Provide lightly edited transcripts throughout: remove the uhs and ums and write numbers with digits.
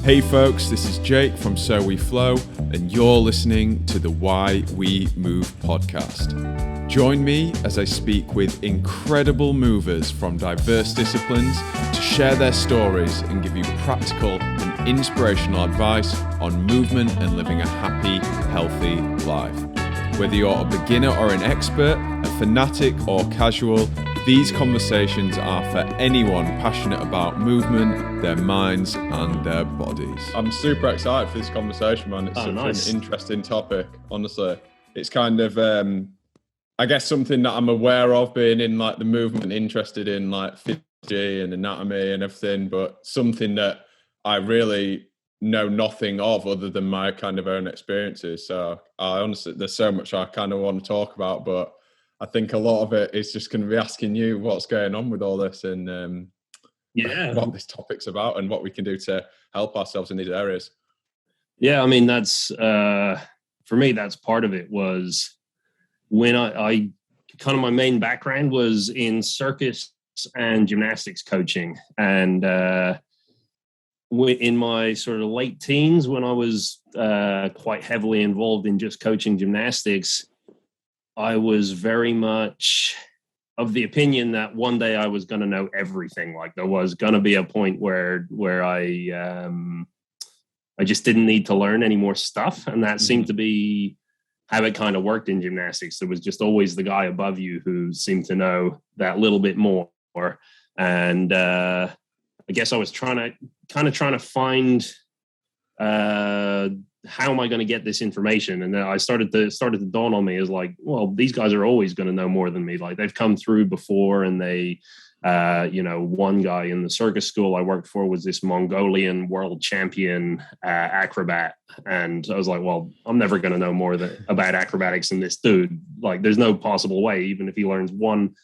Hey folks, this is Jake from So We Flow, and you're listening to the Why We Move podcast. Join me as I speak with incredible movers from diverse disciplines to share their stories and give you practical and inspirational advice on movement and living a happy, healthy life. Whether you're a beginner or an expert, a fanatic or casual, these conversations are for anyone passionate about movement, their minds and their bodies. I'm super excited for this conversation, man. It's such an interesting topic, honestly. It's kind of, I guess, something that I'm aware of, being in like the movement, interested in like physiology and anatomy and everything, but something that I really know nothing of other than my kind of own experiences. So I honestly, there's so much I kind of want to talk about, but I think a lot of it is just going to be asking you what's going on with all this and what this topic's about and what we can do to help ourselves in these areas. Yeah, I mean, that's, for me, that's part of it. Was when I kind of, my main background was in circus and gymnastics coaching. And in my sort of late teens, when I was quite heavily involved in just coaching gymnastics, I was very much of the opinion that one day I was going to know everything. Like there was going to be a point where I just didn't need to learn any more stuff. And that seemed to be how it kind of worked in gymnastics. There was just always the guy above you who seemed to know that little bit more. And I guess I was trying to find how am I going to get this information? And then I started to dawn on me as like, well, these guys are always going to know more than me. Like they've come through before, and they, one guy in the circus school I worked for was this Mongolian world champion acrobat. And I was like, well, I'm never going to know more about acrobatics than this dude. Like there's no possible way, even if he learns one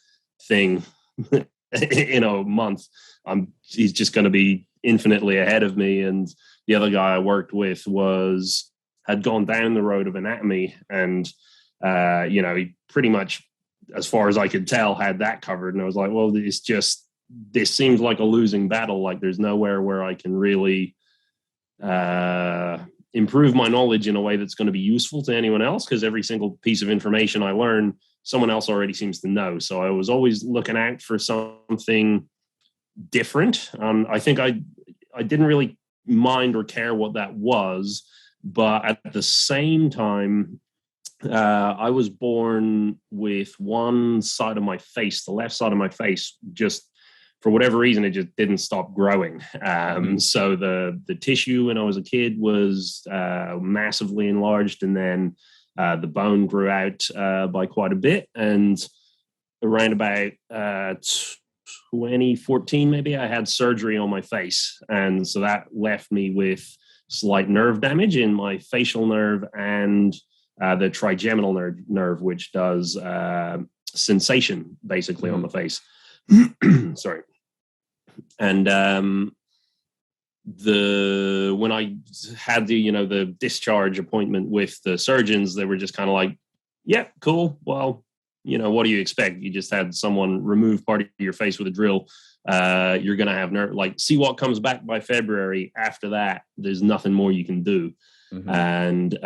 thing in a month, he's just going to be infinitely ahead of me. And the other guy I worked with had gone down the road of anatomy, and he pretty much, as far as I could tell, had that covered. And I was like, well, this seems like a losing battle. Like there's nowhere where I can really improve my knowledge in a way that's going to be useful to anyone else, because every single piece of information I learn, someone else already seems to know. So I was always looking out for something different. I think I didn't really mind or care what that was, but at the same time, I was born with one side of my face, the left side of my face, just for whatever reason, it just didn't stop growing. So the tissue when I was a kid was massively enlarged, and then the bone grew out by quite a bit. And around about 2014, maybe, I had surgery on my face. And so that left me with slight nerve damage in my facial nerve and the trigeminal nerve, which does sensation basically on the face. Sorry. And when I had the discharge appointment with the surgeons, they were just kind of like, yeah, cool. Well, what do you expect? You just had someone remove part of your face with a drill. You're going to have see what comes back by February. After that, there's nothing more you can do. And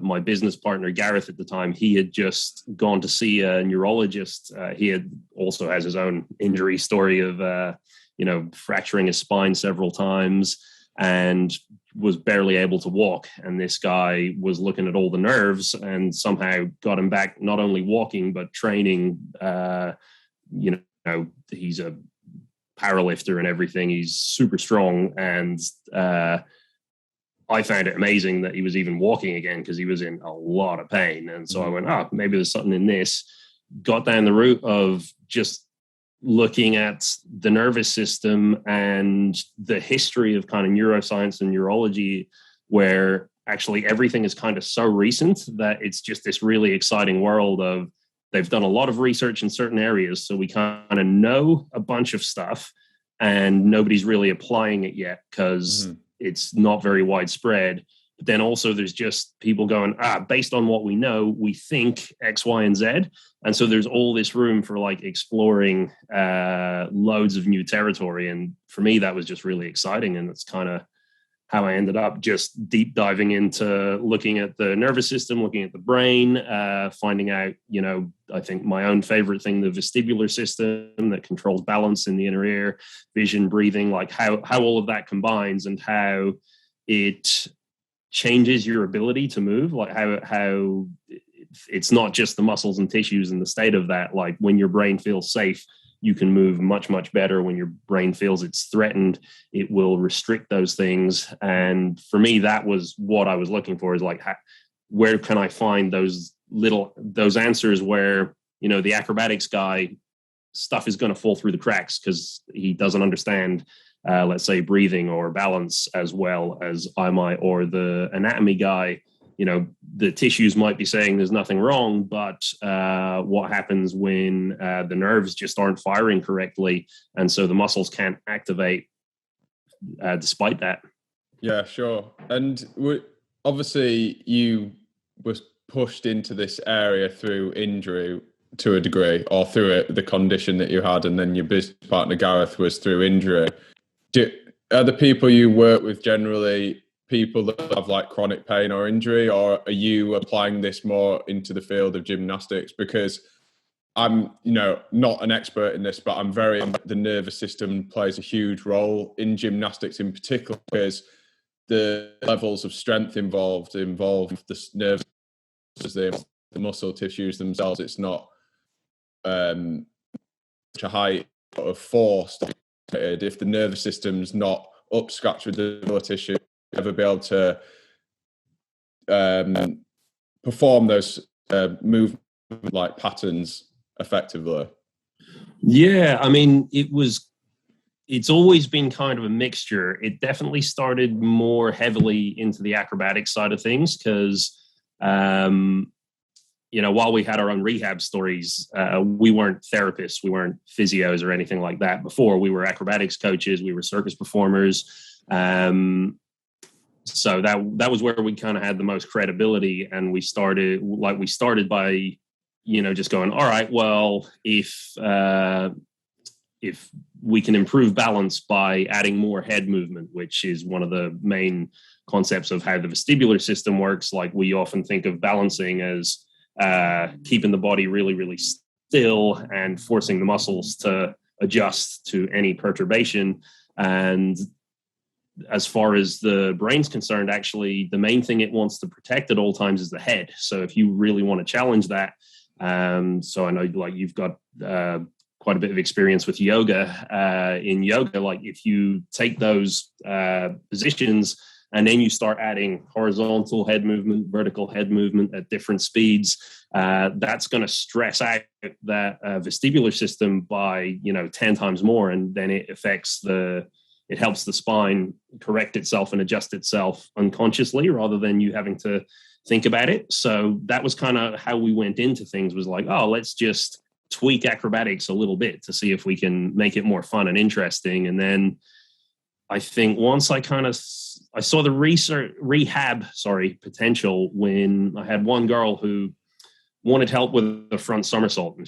my business partner, Gareth, at the time, he had just gone to see a neurologist. He also has his own injury story of, fracturing his spine several times and was barely able to walk. And this guy was looking at all the nerves and somehow got him back, not only walking, but training. He's a powerlifter and everything. He's super strong. And I found it amazing that he was even walking again, because he was in a lot of pain. And so I went, maybe there's something in this. Got down the route of just looking at the nervous system and the history of kind of neuroscience and neurology, where actually everything is kind of so recent that it's just this really exciting world of, they've done a lot of research in certain areas. So we kind of know a bunch of stuff and nobody's really applying it yet because it's not very widespread. But then also there's just people going, based on what we know, we think X, Y, and Z. And so there's all this room for like exploring loads of new territory. And for me, that was just really exciting. And it's kind of how I ended up just deep diving into looking at the nervous system, looking at the brain, finding out, I think my own favorite thing, the vestibular system that controls balance in the inner ear, vision, breathing, like how all of that combines and how it changes your ability to move, like how it's not just the muscles and tissues and the state of that. Like when your brain feels safe, you can move much, much better. When your brain feels it's threatened, it will restrict those things. And for me, that was what I was looking for, is like, where can I find those answers where, the acrobatics guy, stuff is going to fall through the cracks because he doesn't understand, let's say, breathing or balance as well as I might, or the anatomy guy, the tissues might be saying there's nothing wrong, but what happens when the nerves just aren't firing correctly, and so the muscles can't activate despite that. Yeah, sure. And obviously you was pushed into this area through injury to a degree, or through the condition that you had, and then your business partner Gareth was through injury. Are the people you work with generally people that have like chronic pain or injury, or are you applying this more into the field of gymnastics? Because I'm, not an expert in this, but I'm the nervous system plays a huge role in gymnastics in particular, because the levels of strength involved the nerves, the muscle tissues themselves. It's not such a high of force. If the nervous system's not up scratched with the tissue, ever be able to perform those movement like patterns effectively? Yeah, I mean, it's always been kind of a mixture. It definitely started more heavily into the acrobatic side of things because, while we had our own rehab stories, we weren't therapists, we weren't physios or anything like that. Before, we were acrobatics coaches, we were circus performers. So that was where we kind of had the most credibility, and we started by, just going, all right, well, if we can improve balance by adding more head movement, which is one of the main concepts of how the vestibular system works. Like, we often think of balancing as keeping the body really, really still and forcing the muscles to adjust to any perturbation. And as far as the brain's concerned, actually, the main thing it wants to protect at all times is the head. So if you really want to challenge that, so I know, like, you've got quite a bit of experience with yoga. In yoga, like, if you take those positions and then you start adding horizontal head movement, vertical head movement at different speeds, that's going to stress out that vestibular system by 10 times more, and then it helps the spine correct itself and adjust itself unconsciously rather than you having to think about it. So that was kind of how we went into things, was like, oh, let's just tweak acrobatics a little bit to see if we can make it more fun and interesting. And then I think once I saw the rehab potential, when I had one girl who wanted help with a front somersault. And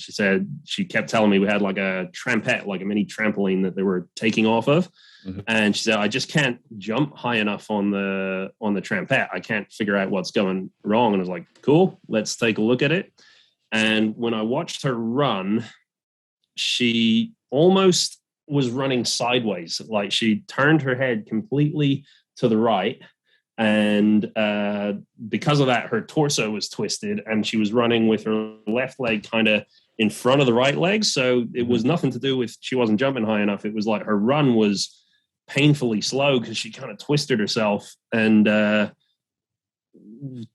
she kept telling me we had like a trampette, like a mini trampoline that they were taking off of. Mm-hmm. And she said, I just can't jump high enough on the trampette. I can't figure out what's going wrong. And I was like, cool, let's take a look at it. And when I watched her run, she almost was running sideways. Like, she turned her head completely to the right. And because of that, her torso was twisted, and she was running with her left leg kind of in front of the right leg. So it was nothing to do with she wasn't jumping high enough. It was like her run was painfully slow because she kind of twisted herself, and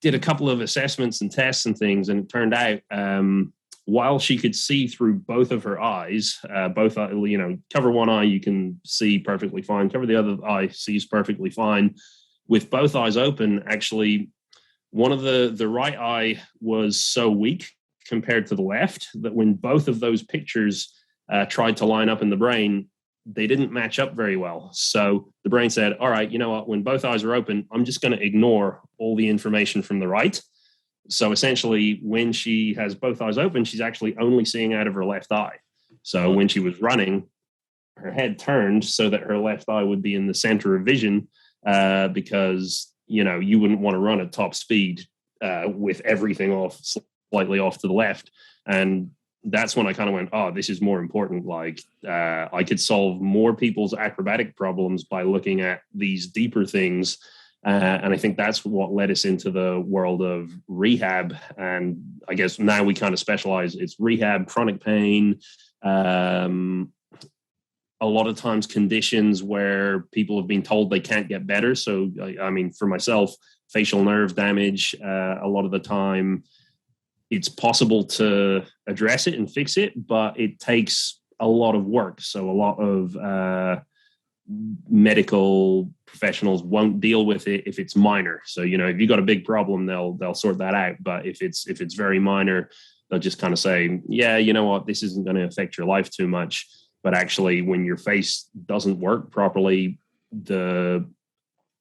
did a couple of assessments and tests and things. And it turned out, while she could see through both of her eyes, cover one eye, you can see perfectly fine. Cover the other eye, sees perfectly fine. With both eyes open, actually, one of the right eye was so weak compared to the left that when both of those pictures tried to line up in the brain, they didn't match up very well. So the brain said, all right, you know what, when both eyes are open, I'm just going to ignore all the information from the right. So essentially, when she has both eyes open, she's actually only seeing out of her left eye. So when she was running, her head turned so that her left eye would be in the center of vision. because, you wouldn't want to run at top speed with everything slightly off to the left. And that's when I kind of went, oh, this is more important. Like I could solve more people's acrobatic problems by looking at these deeper things. And I think that's what led us into the world of rehab. And I guess now we kind of specialize. It's rehab, chronic pain, a lot of times conditions where people have been told they can't get better. So, I mean, for myself, facial nerve damage, a lot of the time it's possible to address it and fix it, but it takes a lot of work. So a lot of medical professionals won't deal with it if it's minor. So, if you've got a big problem, they'll sort that out. But if it's very minor, they'll just kind of say, yeah, you know what, this isn't going to affect your life too much. But actually, when your face doesn't work properly, the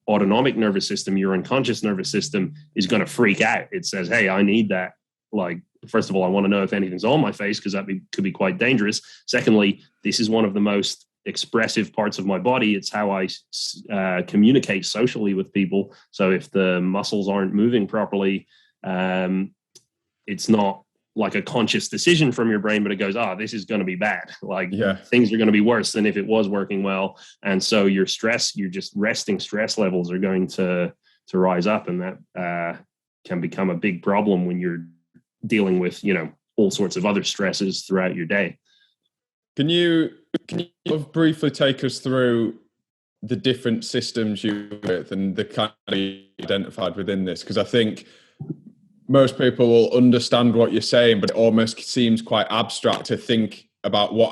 autonomic nervous system, your unconscious nervous system, is going to freak out. It says, hey, I need that. Like, first of all, I want to know if anything's on my face, because that could be quite dangerous. Secondly, this is one of the most expressive parts of my body. It's how I communicate socially with people. So if the muscles aren't moving properly, it's not like a conscious decision from your brain, but it goes, this is going to be bad. Like things are going to be worse than if it was working well. And so your just resting stress levels are going to rise up. And that can become a big problem when you're dealing with, all sorts of other stresses throughout your day. Can you briefly take us through the different systems you work with and the kind of identified within this? Because I think most people will understand what you're saying, but it almost seems quite abstract to think about what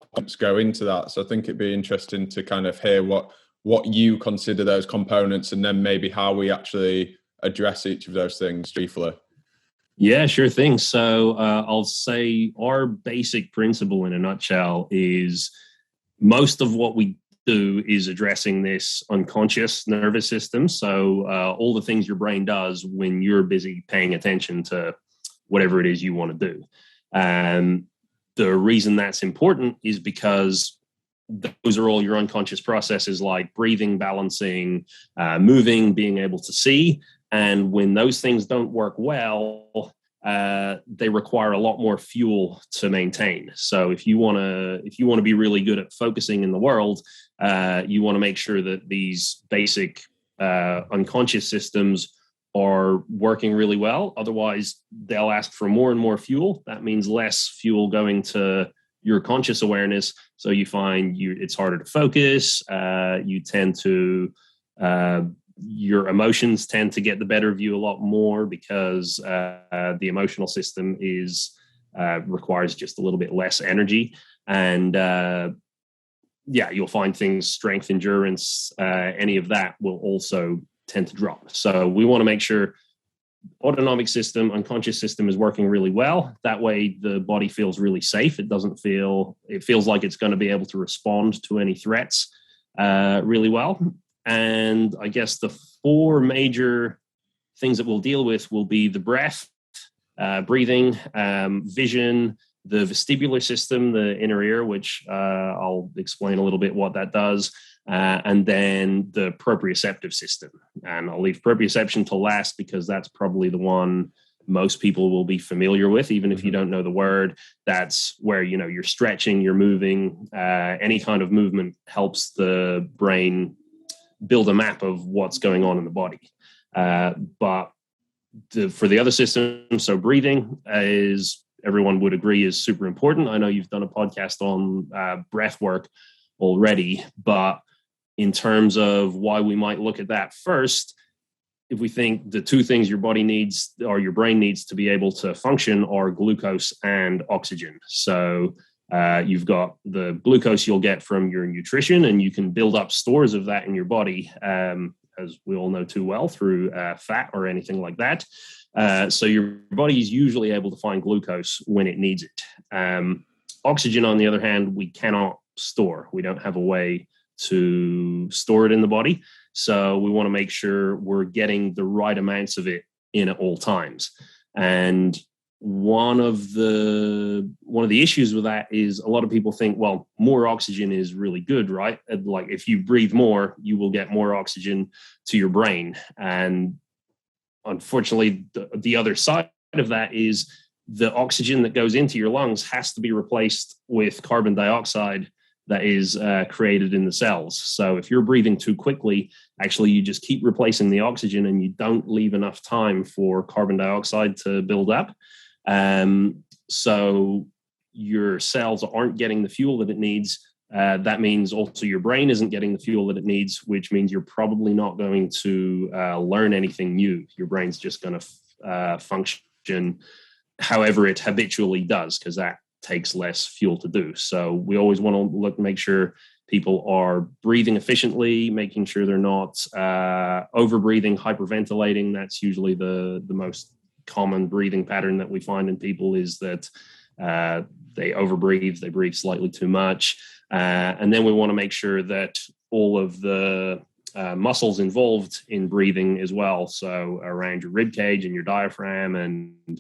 components go into that. So I think it'd be interesting to kind of hear what you consider those components, and then maybe how we actually address each of those things briefly. Yeah, sure thing. So I'll say our basic principle in a nutshell is most of what we do is addressing this unconscious nervous system. So all the things your brain does when you're busy paying attention to whatever it is you want to do. And the reason that's important is because those are all your unconscious processes, like breathing, balancing, moving, being able to see. And when those things don't work well, they require a lot more fuel to maintain. So if you want to be really good at focusing in the world, you want to make sure that these basic unconscious systems are working really well. Otherwise, they'll ask for more and more fuel. That means less fuel going to your conscious awareness. So you find it's harder to focus. You tend to your emotions tend to get the better of you a lot more, because the emotional system requires just a little bit less energy. And you'll find things, strength, endurance, any of that will also tend to drop. So we want to make sure autonomic system, unconscious system is working really well. That way the body feels really safe. It feels like it's going to be able to respond to any threats really well. And I guess the four major things that we'll deal with will be the breath, breathing, vision, the vestibular system, the inner ear, which I'll explain a little bit what that does, and then the proprioceptive system. And I'll leave proprioception to last, because that's probably the one most people will be familiar with, even if you don't know the word. That's where, you're stretching, you're moving. Any kind of movement helps the brain build a map of what's going on in the body. But for the other systems, so breathing everyone would agree is super important. I know you've done a podcast on breath work already, but in terms of why we might look at that first, if we think the two things your body needs or your brain needs to be able to function are glucose and oxygen. So you've got the glucose you'll get from your nutrition, and you can build up stores of that in your body, as we all know too well, through fat or anything like that. So your body is usually able to find glucose when it needs it. Oxygen, on the other hand, we cannot store. We don't have a way to store it in the body. So we want to make sure we're getting the right amounts of it in at all times. And one of the issues with that is a lot of people think, well, more oxygen is really good, right? Like if you breathe more, you will get more oxygen to your brain. And unfortunately, the other side of that is the oxygen that goes into your lungs has to be replaced with carbon dioxide that is created in the cells. So if you're breathing too quickly, actually you just keep replacing the oxygen and you don't leave enough time for carbon dioxide to build up. So your cells aren't getting the fuel that it needs. That means also your brain isn't getting the fuel that it needs, which means you're probably not going to learn anything new. Your brain's just going to function however it habitually does, because that takes less fuel to do. So we always want to make sure people are breathing efficiently, making sure they're not over breathing, hyperventilating. That's usually the most common breathing pattern that we find in people, is that they overbreathe, they breathe slightly too much. And then we want to make sure that all of the muscles involved in breathing as well, so around your rib cage and your diaphragm and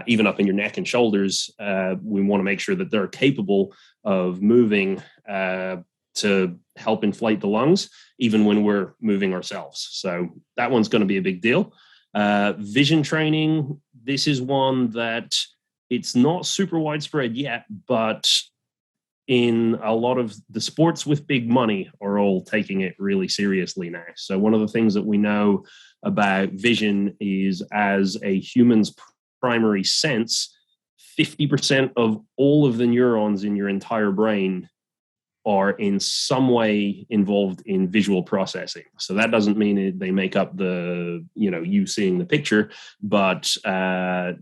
even up in your neck and shoulders, we want to make sure that they're capable of moving to help inflate the lungs, even when we're moving ourselves. So that one's going to be a big deal. Vision training, this is one that it's not super widespread yet, but in a lot of the sports with big money are all taking it really seriously now. So one of the things that we know about vision is, as a human's primary sense, 50% of all of the neurons in your entire brain are in some way involved in visual processing. So that doesn't mean they make up you seeing the picture, but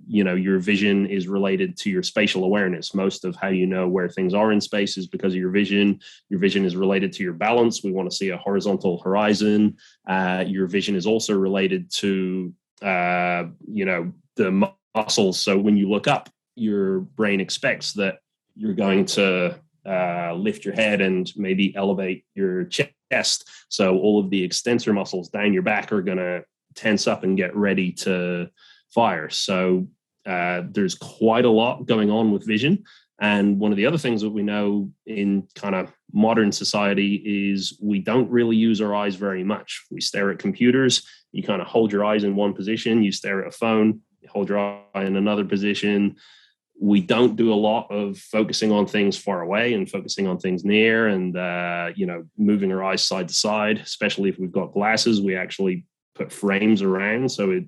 your vision is related to your spatial awareness. Most of how you know where things are in space is because of your vision. Your vision is related to your balance. We want to see a horizontal horizon. Your vision is also related to the muscles. So when you look up, your brain expects that you're going to lift your head and maybe elevate your chest. So all of the extensor muscles down your back are going to tense up and get ready to fire. So there's quite a lot going on with vision. And one of the other things that we know in kind of modern society is we don't really use our eyes very much. We stare at computers. You kind of hold your eyes in one position. You stare at a phone, you hold your eye in another position. We don't do a lot of focusing on things far away and focusing on things near and, moving our eyes side to side, especially if we've got glasses. We actually put frames around. So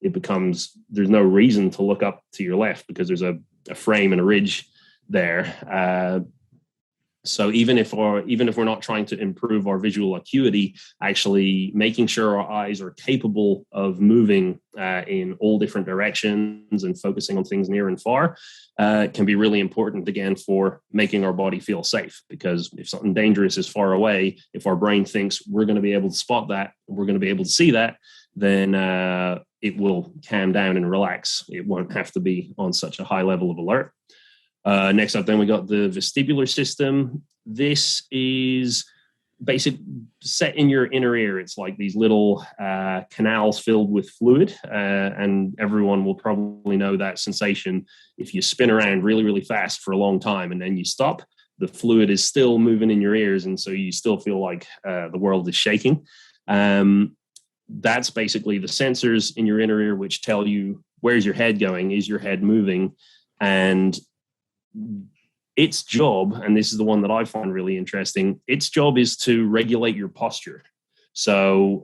it becomes, there's no reason to look up to your left because there's a frame and a ridge there. So even if we're not trying to improve our visual acuity, actually making sure our eyes are capable of moving in all different directions and focusing on things near and far can be really important, again, for making our body feel safe. Because if something dangerous is far away, if our brain thinks we're going to be able to spot that, we're going to be able to see that, then it will calm down and relax. It won't have to be on such a high level of alert. Next up, then we got the vestibular system. This is basic set in your inner ear. It's like these little canals filled with fluid, and everyone will probably know that sensation. If you spin around really, really fast for a long time and then you stop, the fluid is still moving in your ears, and so you still feel like the world is shaking. That's basically the sensors in your inner ear which tell you, where's your head going? Is your head moving? And its job, and this is the one that I find really interesting, its job is to regulate your posture. So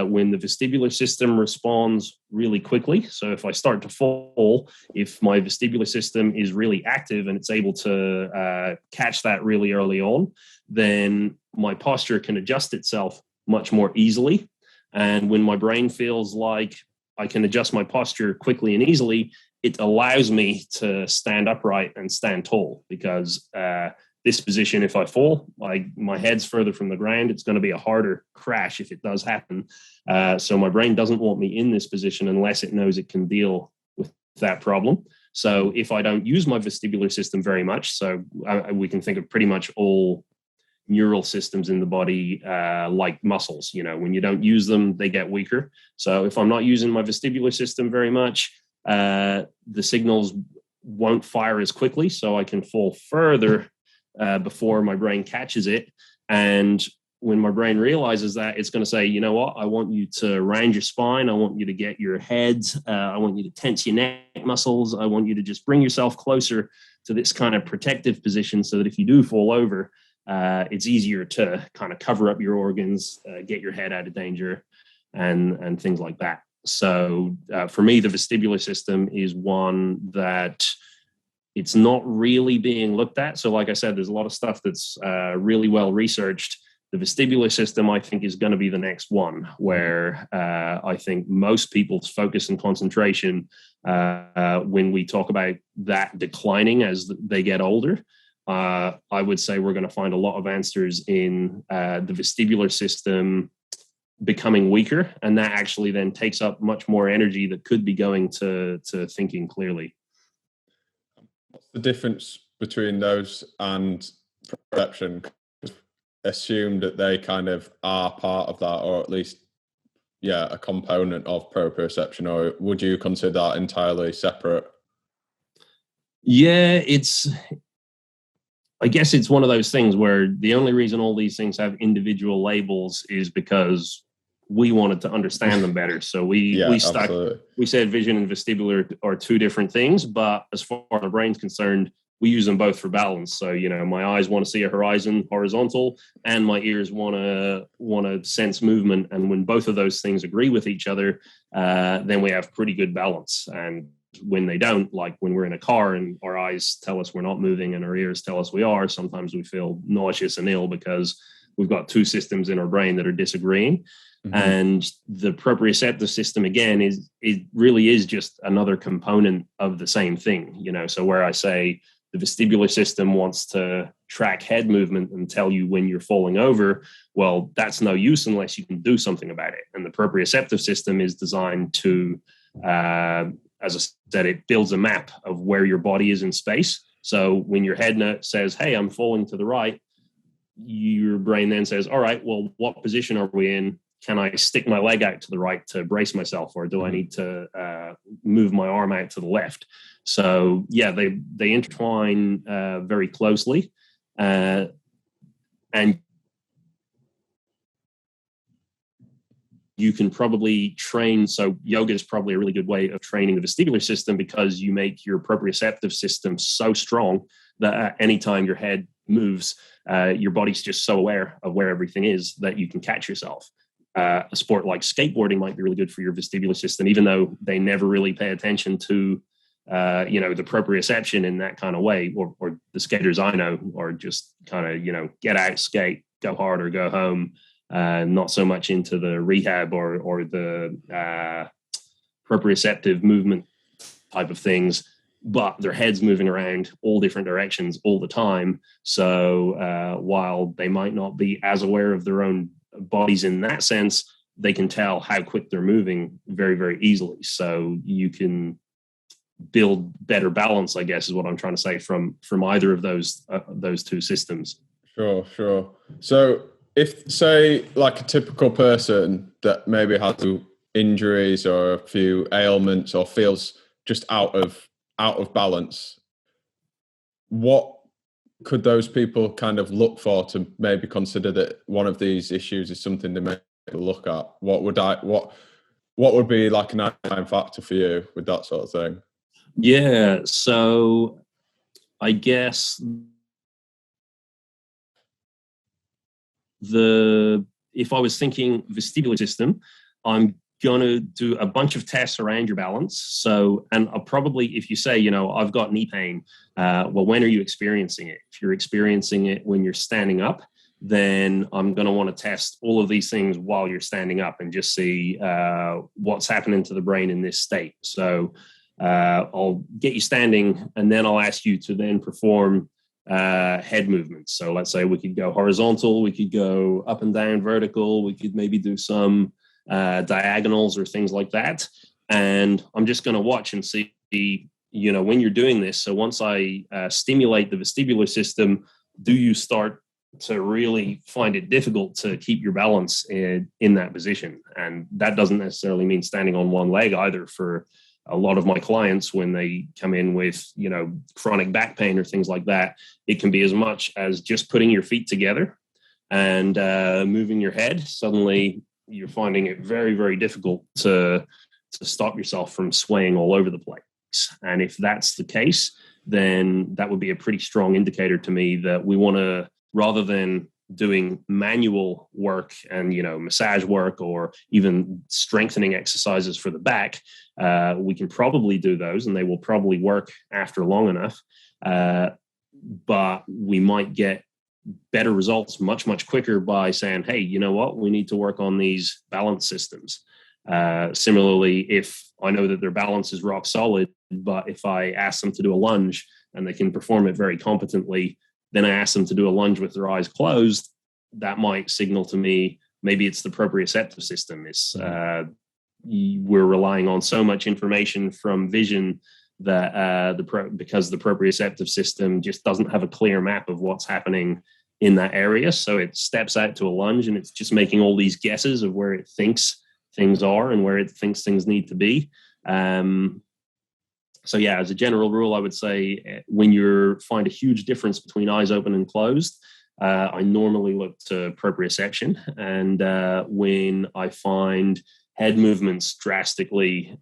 when the vestibular system responds really quickly, so if I start to fall, if my vestibular system is really active and it's able to catch that really early on, then my posture can adjust itself much more easily. And when my brain feels like I can adjust my posture quickly and easily, it allows me to stand upright and stand tall, because this position, if I fall, like my head's further from the ground, it's going to be a harder crash if it does happen. So my brain doesn't want me in this position unless it knows it can deal with that problem. So if I don't use my vestibular system very much, so we can think of pretty much all neural systems in the body like muscles. When you don't use them, they get weaker. So if I'm not using my vestibular system very much, the signals won't fire as quickly, so I can fall further before my brain catches it. And when my brain realizes that, it's going to say, you know what, I want you to round your spine. I want you to get your head. I want you to tense your neck muscles. I want you to just bring yourself closer to this kind of protective position so that if you do fall over, it's easier to kind of cover up your organs, get your head out of danger, and things like that. So for me, the vestibular system is one that it's not really being looked at. So like I said, there's a lot of stuff that's really well researched. The vestibular system, I think, is going to be the next one where I think most people's focus and concentration when we talk about that declining as they get older, I would say we're going to find a lot of answers in the vestibular system becoming weaker. And that actually then takes up much more energy that could be going to thinking clearly. What's the difference between those and perception? Assume that they kind of are part of that, or at least a component of proprioception, or would you consider that entirely separate? I guess it's one of those things where the only reason all these things have individual labels is because we wanted to understand them better. So we said vision and vestibular are two different things, but as far as the brain's concerned, we use them both for balance. So, my eyes want to see a horizon horizontal and my ears want to sense movement. And when both of those things agree with each other, then we have pretty good balance. And when they don't, like when we're in a car and our eyes tell us we're not moving and our ears tell us we are, sometimes we feel nauseous and ill because we've got two systems in our brain that are disagreeing. Mm-hmm. And the proprioceptive system, again, it really is just another component of the same thing. So where I say, the vestibular system wants to track head movement and tell you when you're falling over. Well, that's no use unless you can do something about it. And the proprioceptive system is designed to, as I said, it builds a map of where your body is in space. So when your head says, hey, I'm falling to the right, your brain then says, all right, well, what position are we in? Can I stick my leg out to the right to brace myself, or do I need to move my arm out to the left? So they intertwine very closely, and you can probably train. So yoga is probably a really good way of training the vestibular system because you make your proprioceptive system so strong that anytime your head moves, your body's just so aware of where everything is that you can catch yourself. A sport like skateboarding might be really good for your vestibular system, even though they never really pay attention to, the proprioception in that kind of way, or the skaters I know are just kind of, get out, skate, go hard or go home, not so much into the rehab or the proprioceptive movement type of things, but their head's moving around all different directions all the time. So while they might not be as aware of their own bodies in that sense, they can tell how quick they're moving very, very easily. So you can build better balance, I guess, is what I'm trying to say from either of those two systems. Sure. So if, say, like a typical person that maybe has injuries or a few ailments or feels just out of balance, what could those people kind of look for to maybe consider that one of these issues is something they may look at? What would be like an identifying factor for you with that sort of thing? Yeah, so I guess if I was thinking vestibular system, I'm going to do a bunch of tests around your balance. So, and I'll probably, if you say, I've got knee pain, well, when are you experiencing it? If you're experiencing it when you're standing up, then I'm going to want to test all of these things while you're standing up and just see what's happening to the brain in this state. So I'll get you standing, and then I'll ask you to then perform head movements. So let's say we could go horizontal, we could go up and down vertical, we could maybe do some diagonals or things like that. And I'm just going to watch and see, when you're doing this. So once I stimulate the vestibular system, do you start to really find it difficult to keep your balance in that position? And that doesn't necessarily mean standing on one leg either for a lot of my clients, when they come in with, chronic back pain or things like that, it can be as much as just putting your feet together and moving your head. Suddenly you're finding it very, very difficult to stop yourself from swaying all over the place. And if that's the case, then that would be a pretty strong indicator to me that we want to, rather than doing manual work and, massage work or even strengthening exercises for the back, we can probably do those and they will probably work after long enough. But we might get better results much, much quicker by saying, hey, you know what, we need to work on these balance systems. Similarly, if I know that their balance is rock solid, but if I ask them to do a lunge and they can perform it very competently, then I ask them to do a lunge with their eyes closed, that might signal to me maybe it's the proprioceptive system. It's we're relying on so much information from vision that because the proprioceptive system just doesn't have a clear map of what's happening in that area. So it steps out to a lunge and it's just making all these guesses of where it thinks things are and where it thinks things need to be. So yeah, as a general rule, I would say when you find a huge difference between eyes open and closed, I normally look to proprioception. And when I find head movements drastically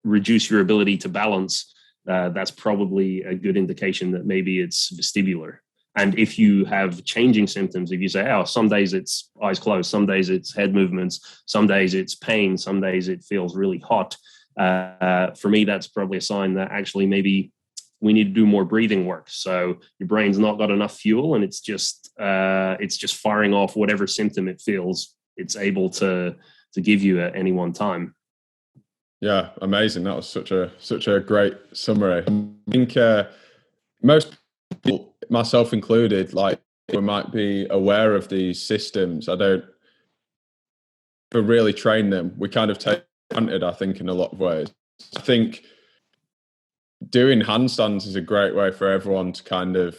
reduce your ability to balance, that's probably a good indication that maybe it's vestibular. And if you have changing symptoms, if you say, oh, some days it's eyes closed, some days it's head movements, some days it's pain, some days it feels really hot, for me, that's probably a sign that actually maybe we need to do more breathing work. So your brain's not got enough fuel and it's just firing off whatever symptom it feels it's able to give you at any one time. Yeah, amazing. That was such a great summary. I think most people, myself included, like we might be aware of these systems. But really train them. We kind of take granted, I think, in a lot of ways. I think doing handstands is a great way for everyone to kind of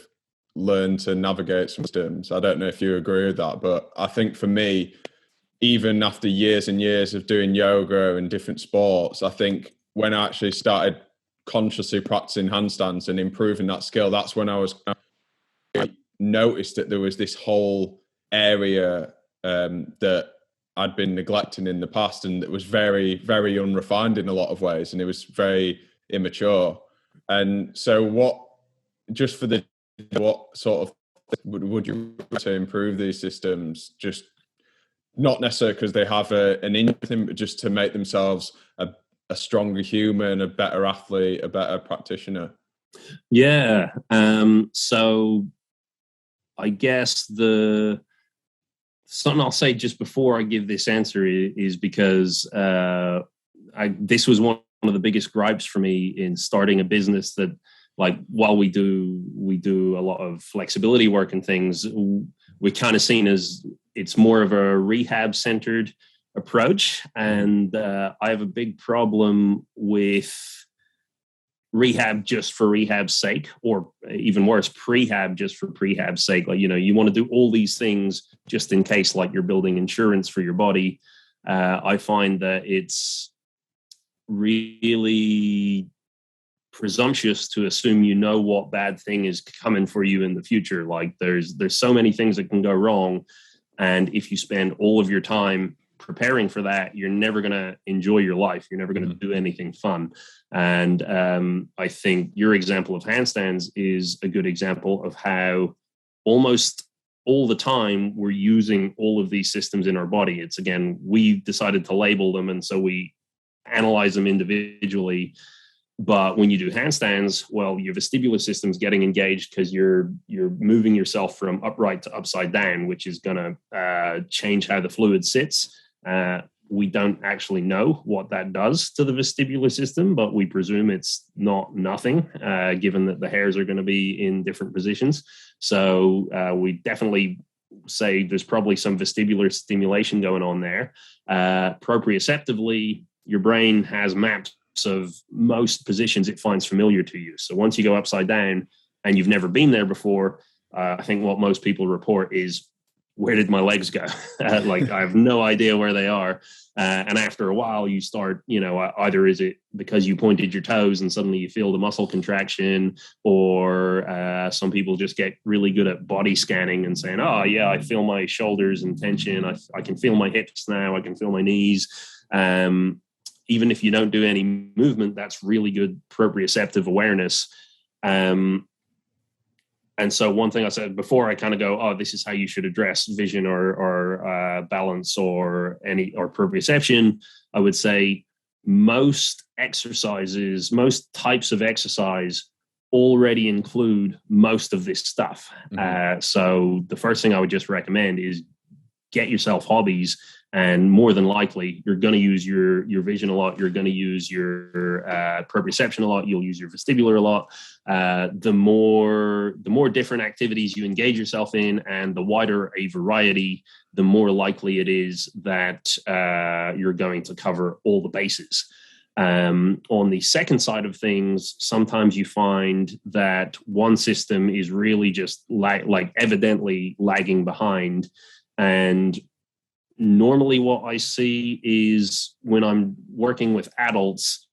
learn to navigate some systems. I don't know if you agree with that, but I think for me, even after years and years of doing yoga and different sports, I think when I actually started consciously practicing handstands and improving that skill, that's when I noticed that there was this whole area that I'd been neglecting in the past, and it was very, very unrefined in a lot of ways, and it was very immature. And so what sort of would you to improve these systems, just not necessarily because they have an injury, but just to make themselves a stronger human, a better athlete, a better practitioner? Yeah. So I guess something I'll say just before I give this answer is because this was one of the biggest gripes for me in starting a business, that like while we do a lot of flexibility work and things, we're kind of seen as it's more of a rehab centered approach. And I have a big problem with rehab just for rehab's sake, or even worse, prehab just for prehab's sake. Like, you want to do all these things just in case, like you're building insurance for your body. I find that it's really presumptuous to assume what bad thing is coming for you in the future. Like there's so many things that can go wrong, and if you spend all of your time preparing for that, you're never going to enjoy your life. You're never going to do anything fun. And I think your example of handstands is a good example of how almost all the time we're using all of these systems in our body. It's, again, we decided to label them, and so we analyze them individually. But when you do handstands, well, your vestibular system's getting engaged because you're moving yourself from upright to upside down, which is going to change how the fluid sits. We don't actually know what that does to the vestibular system, but we presume it's not nothing, given that the hairs are going to be in different positions. So we definitely say there's probably some vestibular stimulation going on there. Proprioceptively, your brain has maps of most positions it finds familiar to you. So once you go upside down and you've never been there before, I think what most people report is where did my legs go? Like, I have no idea where they are. And after a while, you start, either is it because you pointed your toes and suddenly you feel the muscle contraction, or some people just get really good at body scanning and saying, oh, yeah, I feel my shoulders in tension. I can feel my hips now. I can feel my knees. Even if you don't do any movement, that's really good proprioceptive awareness. And so one thing I said before, I kind of go, oh, this is how you should address vision or balance or proprioception. I would say most types of exercise already include most of this stuff. Mm-hmm. So the first thing I would just recommend is get yourself hobbies. And more than likely, you're going to use your vision a lot. You're going to use your proprioception a lot. You'll use your vestibular a lot. The more different activities you engage yourself in, and the wider a variety, the more likely it is that you're going to cover all the bases. On the second side of things, sometimes you find that one system is really just like evidently lagging behind. And normally what I see is when I'm working with adults,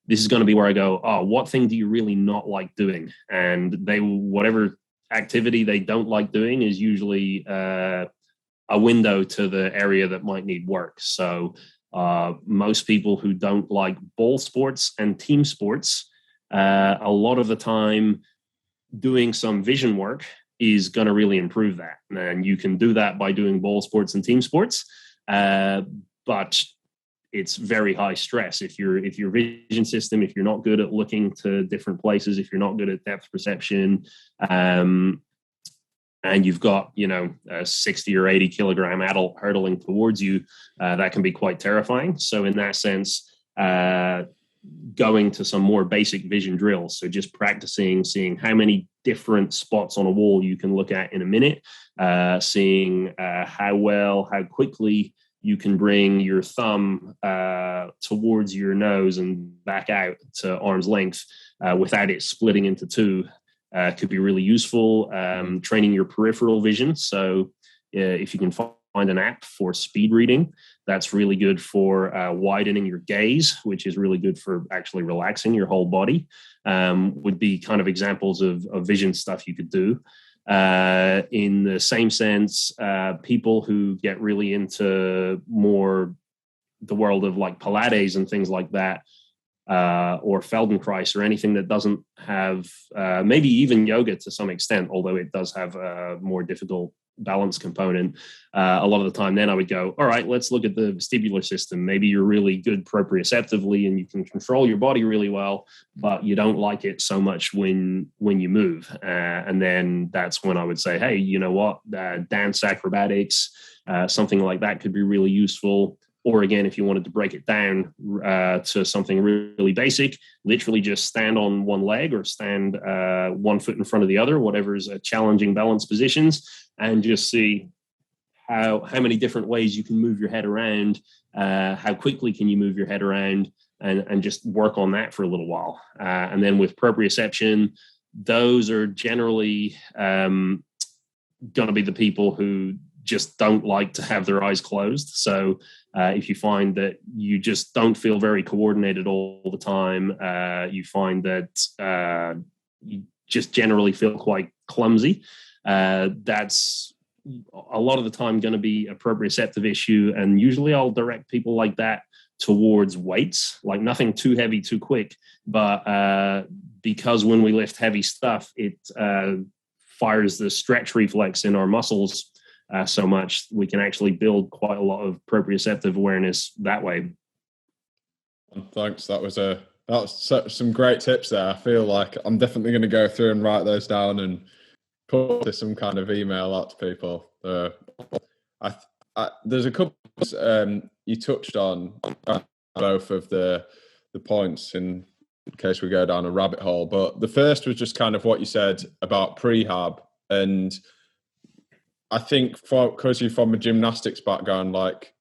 this is going to be where I go, oh, what thing do you really not like doing? And whatever activity they don't like doing is usually a window to the area that might need work. So most people who don't like ball sports and team sports, a lot of the time doing some vision work is going to really improve that. And you can do that by doing ball sports and team sports. But it's very high stress. If your vision system, if you're not good at looking to different places, if you're not good at depth perception, and you've got, a 60 or 80 kilogram adult hurtling towards you, that can be quite terrifying. So in that sense, going to some more basic vision drills. So just practicing, seeing how many different spots on a wall you can look at in a minute, seeing how quickly you can bring your thumb towards your nose and back out to arm's length without it splitting into two, could be really useful. Training your peripheral vision. So if you can find an app for speed reading, that's really good for widening your gaze, which is really good for actually relaxing your whole body. Would be kind of examples of vision stuff you could do. In the same sense, people who get really into more the world of like Pilates and things like that, or Feldenkrais or anything that doesn't have, maybe even yoga to some extent, although it does have a more difficult balance component. A lot of the time then I would go, all right, let's look at the vestibular system. Maybe you're really good proprioceptively and you can control your body really well, but you don't like it so much when you move. And then that's when I would say, hey, you know what, dance acrobatics, something like that could be really useful. Or again, if you wanted to break it down to something really basic, literally just stand on one leg or stand 1 foot in front of the other, whatever is a challenging balance positions, and just see how many different ways you can move your head around, how quickly can you move your head around, and just work on that for a little while. And then with proprioception, those are generally going to be the people who just don't like to have their eyes closed. So if you find that you just don't feel very coordinated all the time, you find that you just generally feel quite clumsy, that's a lot of the time going to be a proprioceptive issue. And usually I'll direct people like that towards weights, like nothing too heavy, too quick. But because when we lift heavy stuff, it fires the stretch reflex in our muscles so much, we can actually build quite a lot of proprioceptive awareness that way. Thanks. That was some great tips there. I feel like I'm definitely going to go through and write those down and put some kind of email out to people. There's a couple you touched on both of the points in case we go down a rabbit hole, but the first was just kind of what you said about prehab. And I think because you're from a gymnastics background, like,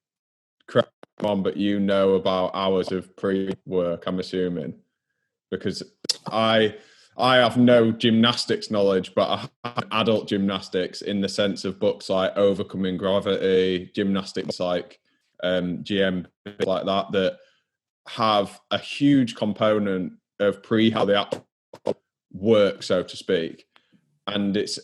correct me on, but you know about hours of pre-work, I'm assuming, because I I have no gymnastics knowledge, but I have adult gymnastics in the sense of books like Overcoming Gravity, gymnastics like GM, like that have a huge component of how the app work, so to speak. And it's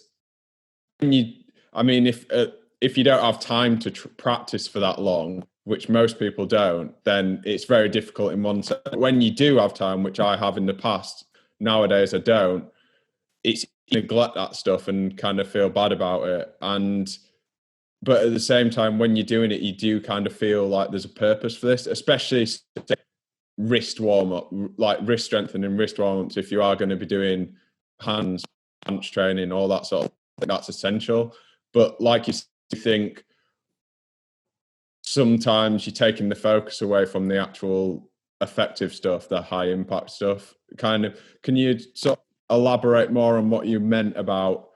if you don't have time to practice for that long, which most people don't, then it's very difficult in one sense. When you do have time, which I have in the past, nowadays I don't, it's neglect that stuff and kind of feel bad about it. But at the same time, when you're doing it, you do kind of feel like there's a purpose for this, especially wrist warm-up, like wrist strengthening, wrist warm-ups. If you are going to be doing hands training, all that sort of thing, that's essential. But like you think, sometimes you're taking the focus away from the actual effective stuff, the high impact stuff. Kind of, can you sort of elaborate more on what you meant about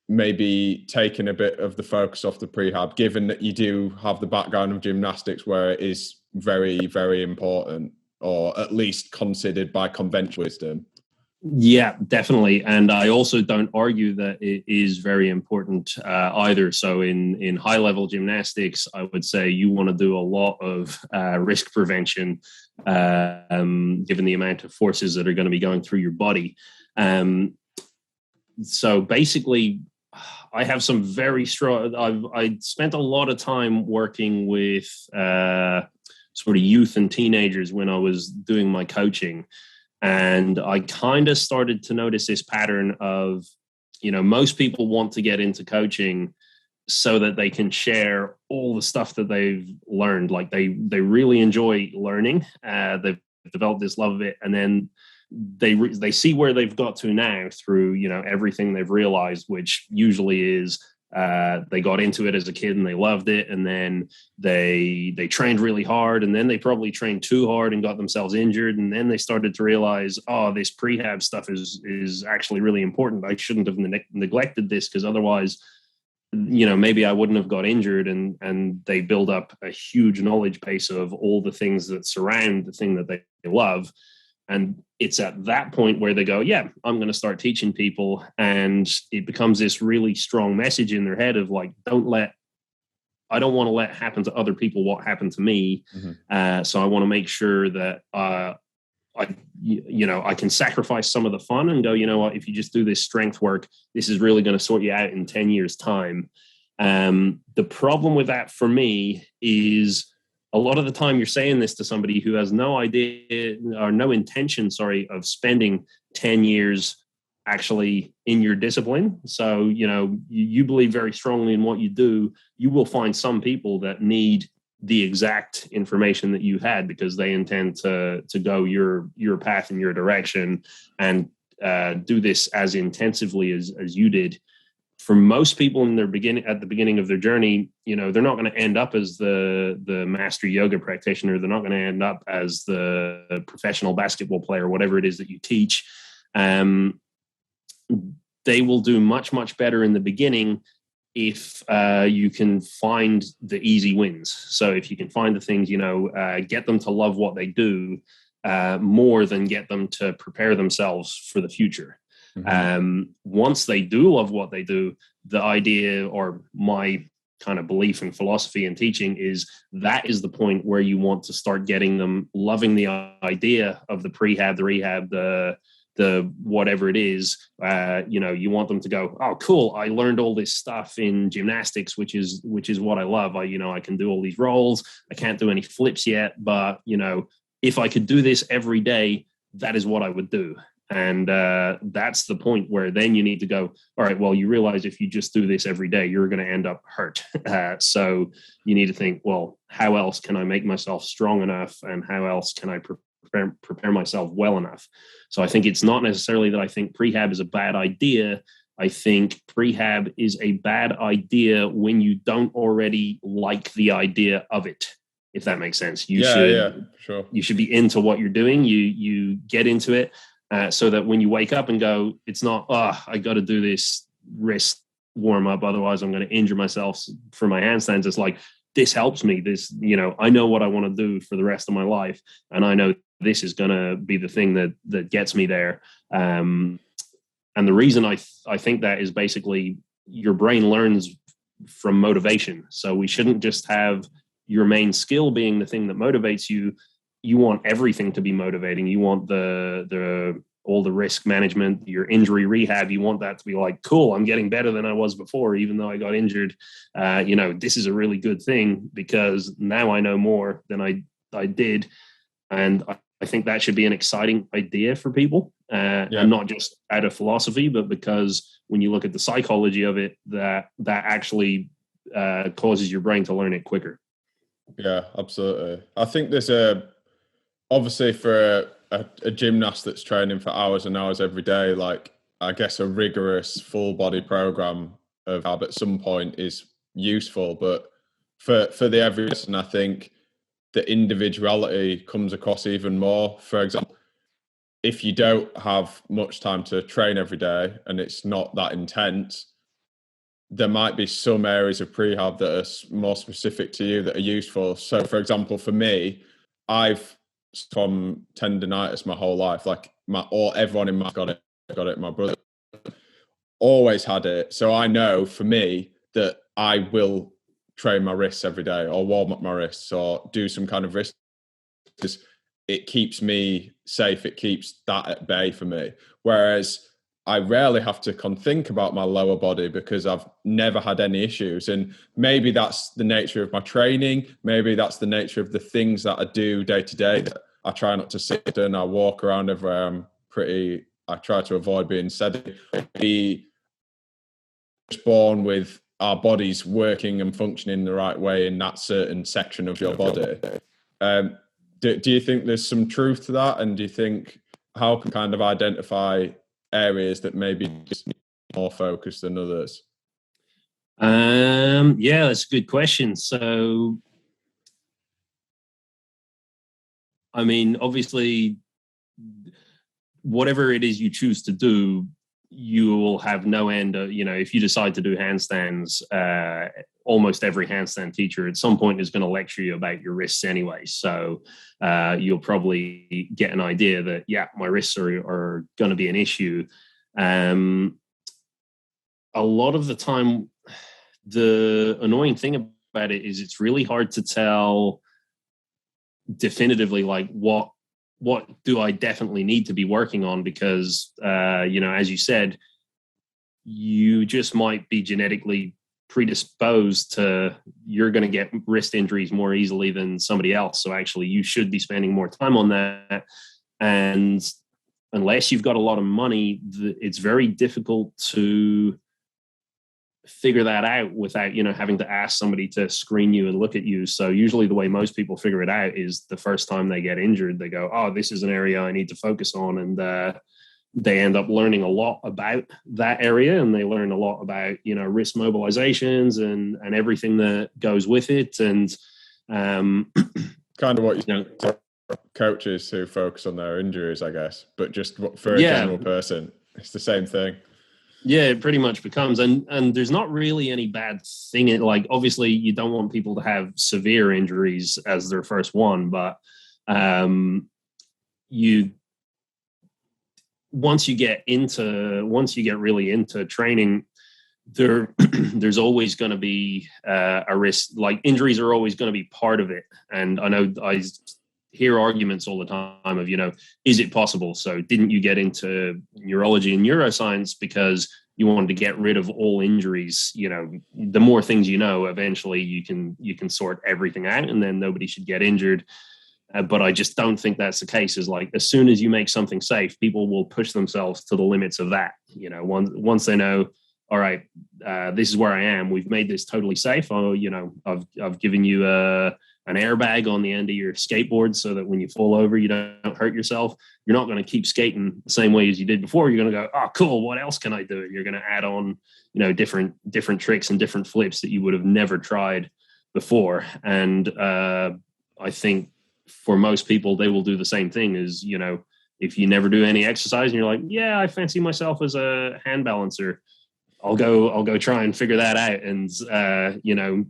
maybe taking a bit of the focus off the prehab, given that you do have the background of gymnastics where it is very, very important, or at least considered by conventional wisdom? Yeah, definitely. And I also don't argue that it is very important either. So in high level gymnastics, I would say you want to do a lot of risk prevention, given the amount of forces that are going to be going through your body. So basically, I have some very strong, I spent a lot of time working with sort of youth and teenagers when I was doing my coaching. And I kind of started to notice this pattern of, most people want to get into coaching so that they can share all the stuff that they've learned. Like they really enjoy learning. They've developed this love of it. And then they see where they've got to now through, everything they've realized, which usually is they got into it as a kid and they loved it, and then they trained really hard, and then they probably trained too hard and got themselves injured, and then they started to realize, oh, this prehab stuff is actually really important. I shouldn't have neglected this, because otherwise, maybe I wouldn't have got injured, and they build up a huge knowledge base of all the things that surround the thing that they love. And it's at that point where they go, yeah, I'm going to start teaching people. And it becomes this really strong message in their head of like, I don't want to let happen to other people what happened to me. Mm-hmm. So I want to make sure that I can sacrifice some of the fun and go, you know what, if you just do this strength work, this is really going to sort you out in 10 years time. The problem with that for me is, a lot of the time you're saying this to somebody who has no idea or no intention, of spending 10 years actually in your discipline. So, you believe very strongly in what you do. You will find some people that need the exact information that you had because they intend to go your path in your direction and do this as intensively as you did. For most people at the beginning of their journey, they're not going to end up as the master yoga practitioner. They're not going to end up as the professional basketball player, whatever it is that you teach. They will do much, much better in the beginning if you can find the easy wins. So if you can find the things, get them to love what they do more than get them to prepare themselves for the future. Mm-hmm. Once they do love what they do, the idea, or my kind of belief and philosophy and teaching, is that is the point where you want to start getting them loving the idea of the prehab, the rehab, the whatever it is. You want them to go, oh, cool, I learned all this stuff in gymnastics, which is what I love. I can do all these rolls. I can't do any flips yet, but if I could do this every day, that is what I would do. And that's the point where then you need to go, all right, well, you realize if you just do this every day, you're going to end up hurt. So you need to think, well, how else can I make myself strong enough? And how else can I prepare myself well enough? So I think it's not necessarily that I think prehab is a bad idea. I think prehab is a bad idea when you don't already like the idea of it, if that makes sense. Sure. You should be into what you're doing. You get into it. So that when you wake up and go, it's not, I got to do this wrist warm up, otherwise I'm going to injure myself for my handstands. It's like, this helps me. This, I know what I want to do for the rest of my life. And I know this is going to be the thing that gets me there. And the reason I think that is basically your brain learns from motivation. So we shouldn't just have your main skill being the thing that motivates you. You want everything to be motivating. You want all the risk management, your injury rehab. You want that to be like, cool, I'm getting better than I was before, even though I got injured. This is a really good thing because now I know more than I did. And I think that should be an exciting idea for people, and not just out of philosophy, but because when you look at the psychology of it, that actually causes your brain to learn it quicker. Yeah, absolutely. I think there's obviously for a gymnast that's training for hours and hours every day, like I guess a rigorous full body program of at some point is useful, but for the every person, I think the individuality comes across even more. For example, if you don't have much time to train every day and it's not that intense, there might be some areas of prehab that are more specific to you that are useful. So for example, for me, I've from tendonitis my whole life. Like everyone in my got it. My brother always had it. So I know for me that I will train my wrists every day or warm up my wrists or do some kind of wrist, because it keeps me safe. It keeps that at bay for me. Whereas I rarely have to think about my lower body because I've never had any issues. And maybe that's the nature of my training. Maybe that's the nature of the things that I do day to day. I try not to sit and I walk around everywhere. I try to avoid being sedentary. Be born with our bodies working and functioning the right way in that certain section of your body. Do you think there's some truth to that? And do you think how can kind of identify areas that maybe just need more focus than others? That's a good question. So, I mean, obviously, whatever it is you choose to do, you will have no end of, if you decide to do handstands, almost every handstand teacher at some point is going to lecture you about your wrists anyway. So you'll probably get an idea that, my wrists are going to be an issue. A lot of the time, the annoying thing about it is it's really hard to tell definitively, like what do I definitely need to be working on? Because, as you said, you just might be genetically predisposed to, you're going to get wrist injuries more easily than somebody else. So actually you should be spending more time on that. And unless you've got a lot of money, it's very difficult to figure that out without, having to ask somebody to screen you and look at you. So usually the way most people figure it out is the first time they get injured, they go, oh, this is an area I need to focus on. And they end up learning a lot about that area, and they learn a lot about, wrist mobilizations and everything that goes with it. And kind of what you know, coaches who focus on their injuries, I guess, but just for a general person, it's the same thing. Yeah, it pretty much becomes, and there's not really any bad thing. Like, obviously you don't want people to have severe injuries as their first one, but once you get really into training, there's always going to be a risk. Like, injuries are always going to be part of it. And I know I hear arguments all the time of, is it possible? So didn't you get into neurology and neuroscience because you wanted to get rid of all injuries? The more things eventually you can sort everything out, and then nobody should get injured. But I just don't think that's the case. Is like, as soon as you make something safe, people will push themselves to the limits of that. Once they know, all right, this is where I am. We've made this totally safe. Oh, I've given you an airbag on the end of your skateboard so that when you fall over, you don't hurt yourself. You're not going to keep skating the same way as you did before. You're going to go, oh, cool, what else can I do? And you're going to add on, different tricks and different flips that you would have never tried before. And I think for most people, they will do the same thing. Is, if you never do any exercise and you're like, yeah, I fancy myself as a hand balancer, I'll go try and figure that out. And,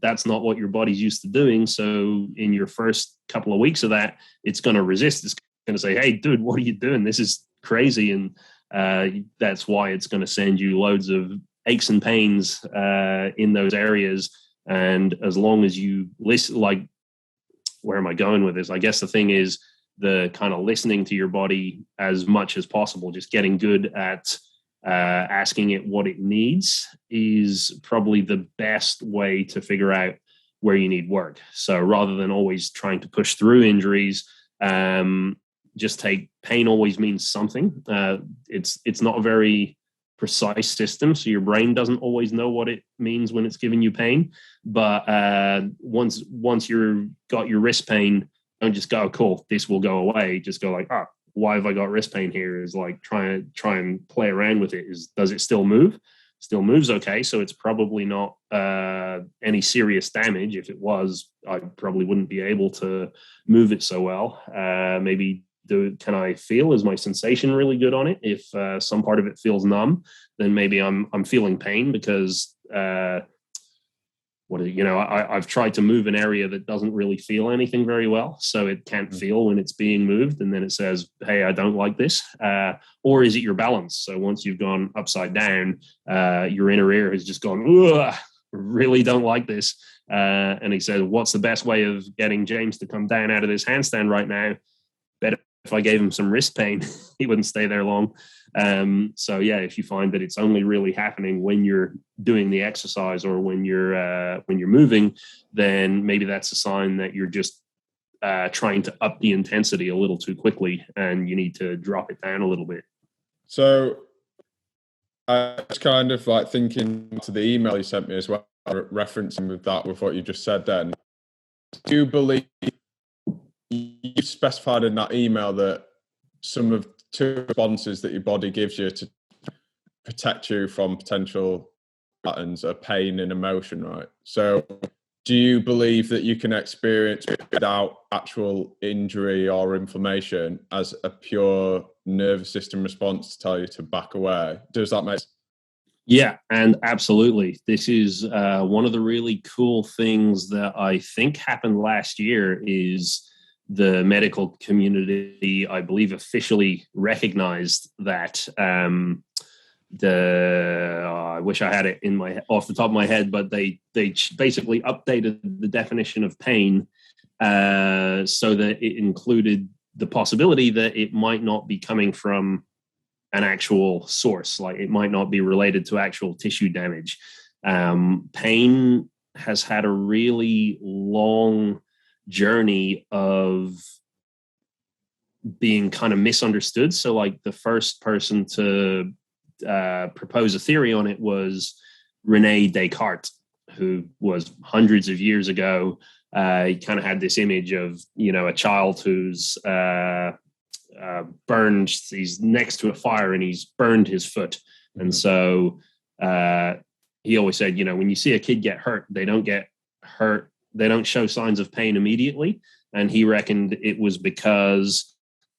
that's not what your body's used to doing. So in your first couple of weeks of that, it's going to resist. It's going to say, hey, dude, what are you doing? This is crazy. And that's why it's going to send you loads of aches and pains in those areas. And as long as you listen, like, where am I going with this? I guess the thing is the kind of listening to your body as much as possible, just getting good at asking it what it needs is probably the best way to figure out where you need work. So rather than always trying to push through injuries, just take pain always means something. It's not a very precise system, so your brain doesn't always know what it means when it's giving you pain. But once you've got your wrist pain, don't just go, cool, this will go away. Just go like, why have I got wrist pain here? Is like try and play around with it. Does it still move? Still moves okay, so it's probably not any serious damage. If it was, I probably wouldn't be able to move it so well. Maybe can I feel? Is my sensation really good on it? If some part of it feels numb, then maybe I'm feeling pain because I've tried to move an area that doesn't really feel anything very well, so it can't feel when it's being moved, and then it says, hey, I don't like this. Or is it your balance? So once you've gone upside down, your inner ear has just gone, ugh, really don't like this. And he said, what's the best way of getting James to come down out of this handstand right now? Better if I gave him some wrist pain, he wouldn't stay there long. So yeah, if you find that it's only really happening when you're doing the exercise or when you're moving, then maybe that's a sign that you're just trying to up the intensity a little too quickly, and you need to drop it down a little bit. So I was kind of like thinking to the email you sent me as well, referencing with what you just said then. Do you believe you specified in that email that some of two responses that your body gives you to protect you from potential patterns are pain and emotion, right? So do you believe that you can experience without actual injury or inflammation as a pure nervous system response to tell you to back away? Does that make sense? Yeah, and absolutely. This is one of the really cool things that I think happened last year is the medical community, I believe, officially recognized that I wish I had it off the top of my head, but they basically updated the definition of pain so that it included the possibility that it might not be coming from an actual source, like it might not be related to actual tissue damage. Pain has had a really long journey of being kind of misunderstood. So like the first person to propose a theory on it was Rene Descartes, who was hundreds of years ago. He kind of had this image of, a child who's burned, he's next to a fire and he's burned his foot. And so he always said, when you see a kid get hurt, they don't get hurt, they don't show signs of pain immediately. And he reckoned it was because,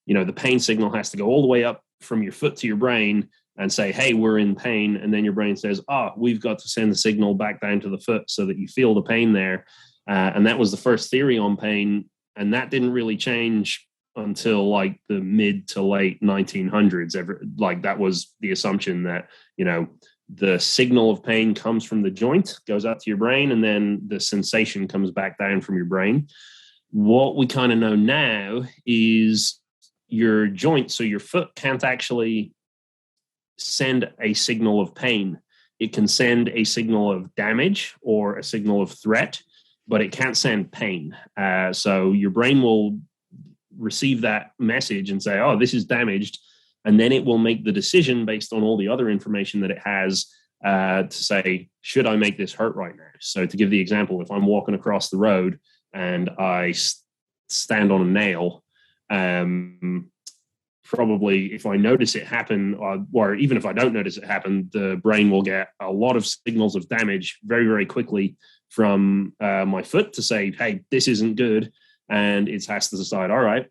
the pain signal has to go all the way up from your foot to your brain and say, hey, we're in pain. And then your brain says, we've got to send the signal back down to the foot so that you feel the pain there. And that was the first theory on pain. And that didn't really change until like the mid to late 1900s. That was the assumption that, the signal of pain comes from the joint, goes up to your brain, and then the sensation comes back down from your brain. What we kind of know now is your joint, so your foot can't actually send a signal of pain. It can send a signal of damage or a signal of threat, but it can't send pain. So your brain will receive that message and say, this is damaged. And then it will make the decision based on all the other information that it has to say, should I make this hurt right now? So to give the example, if I'm walking across the road and I stand on a nail, probably if I notice it happen, or even if I don't notice it happen, the brain will get a lot of signals of damage very, very quickly from my foot to say, hey, this isn't good. And it has to decide, all right,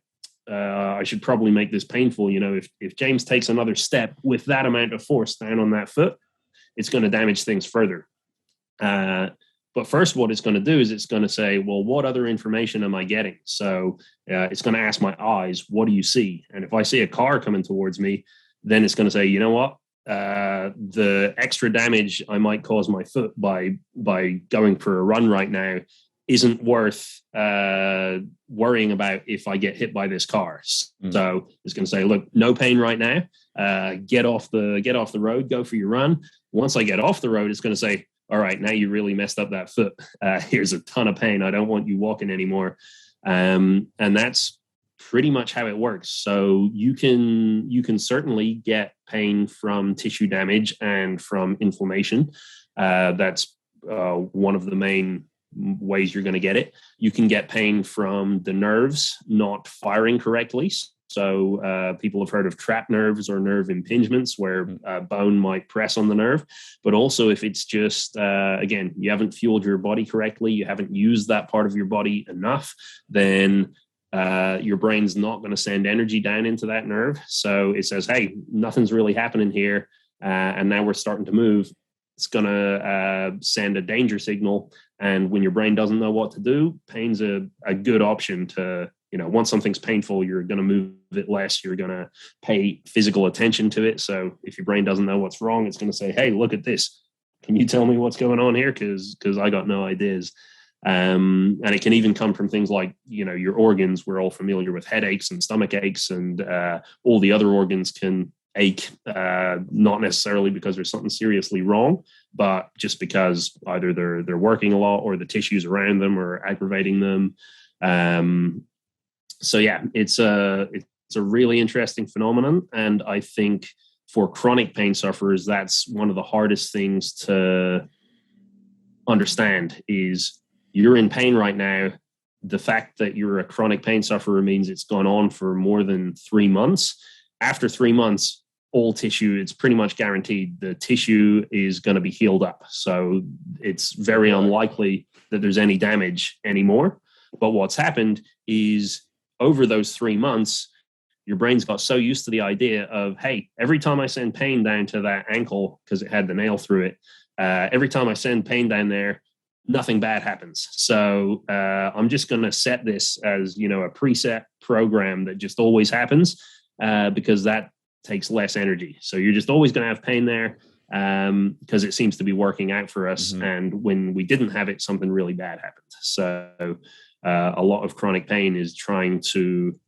I should probably make this painful. If James takes another step with that amount of force down on that foot, it's going to damage things further. But first, what it's going to do is it's going to say, well, what other information am I getting? So it's going to ask my eyes, what do you see? And if I see a car coming towards me, then it's going to say, you know what? The extra damage I might cause my foot by going for a run right now isn't worth worrying about if I get hit by this car. So it's going to say, look, no pain right now. Get off the road, go for your run. Once I get off the road, it's going to say, all right, now you really messed up that foot. Here's a ton of pain. I don't want you walking anymore. And that's pretty much how it works. So you can certainly get pain from tissue damage and from inflammation. That's one of the main ways you're going to get it. You can get pain from the nerves not firing correctly. So people have heard of trapped nerves or nerve impingements where bone might press on the nerve. But also if it's just, again, you haven't fueled your body correctly, you haven't used that part of your body enough, then your brain's not going to send energy down into that nerve. So it says, hey, nothing's really happening here. And now we're starting to move. It's going to send a danger signal. And when your brain doesn't know what to do, pain's a good option to, once something's painful, you're going to move it less. You're going to pay physical attention to it. So if your brain doesn't know what's wrong, it's going to say, hey, look at this. Can you tell me what's going on here? Because I got no ideas. And it can even come from things like, your organs. We're all familiar with headaches and stomach aches, and all the other organs can ache, not necessarily because there's something seriously wrong, but just because either they're working a lot or the tissues around them are aggravating them. So yeah, it's a really interesting phenomenon. And I think for chronic pain sufferers, that's one of the hardest things to understand is you're in pain right now. The fact that you're a chronic pain sufferer means it's gone on for more than 3 months. After 3 months, all tissue, it's pretty much guaranteed the tissue is going to be healed up. So it's very unlikely that there's any damage anymore. But what's happened is over those 3 months, your brain's got so used to the idea of, hey, every time I send pain down to that ankle, because it had the nail through it, every time I send pain down there, nothing bad happens. So I'm just going to set this as, a preset program that just always happens because that takes less energy. So you're just always going to have pain there because it seems to be working out for us. Mm-hmm. And when we didn't have it, something really bad happened. So a lot of chronic pain is trying to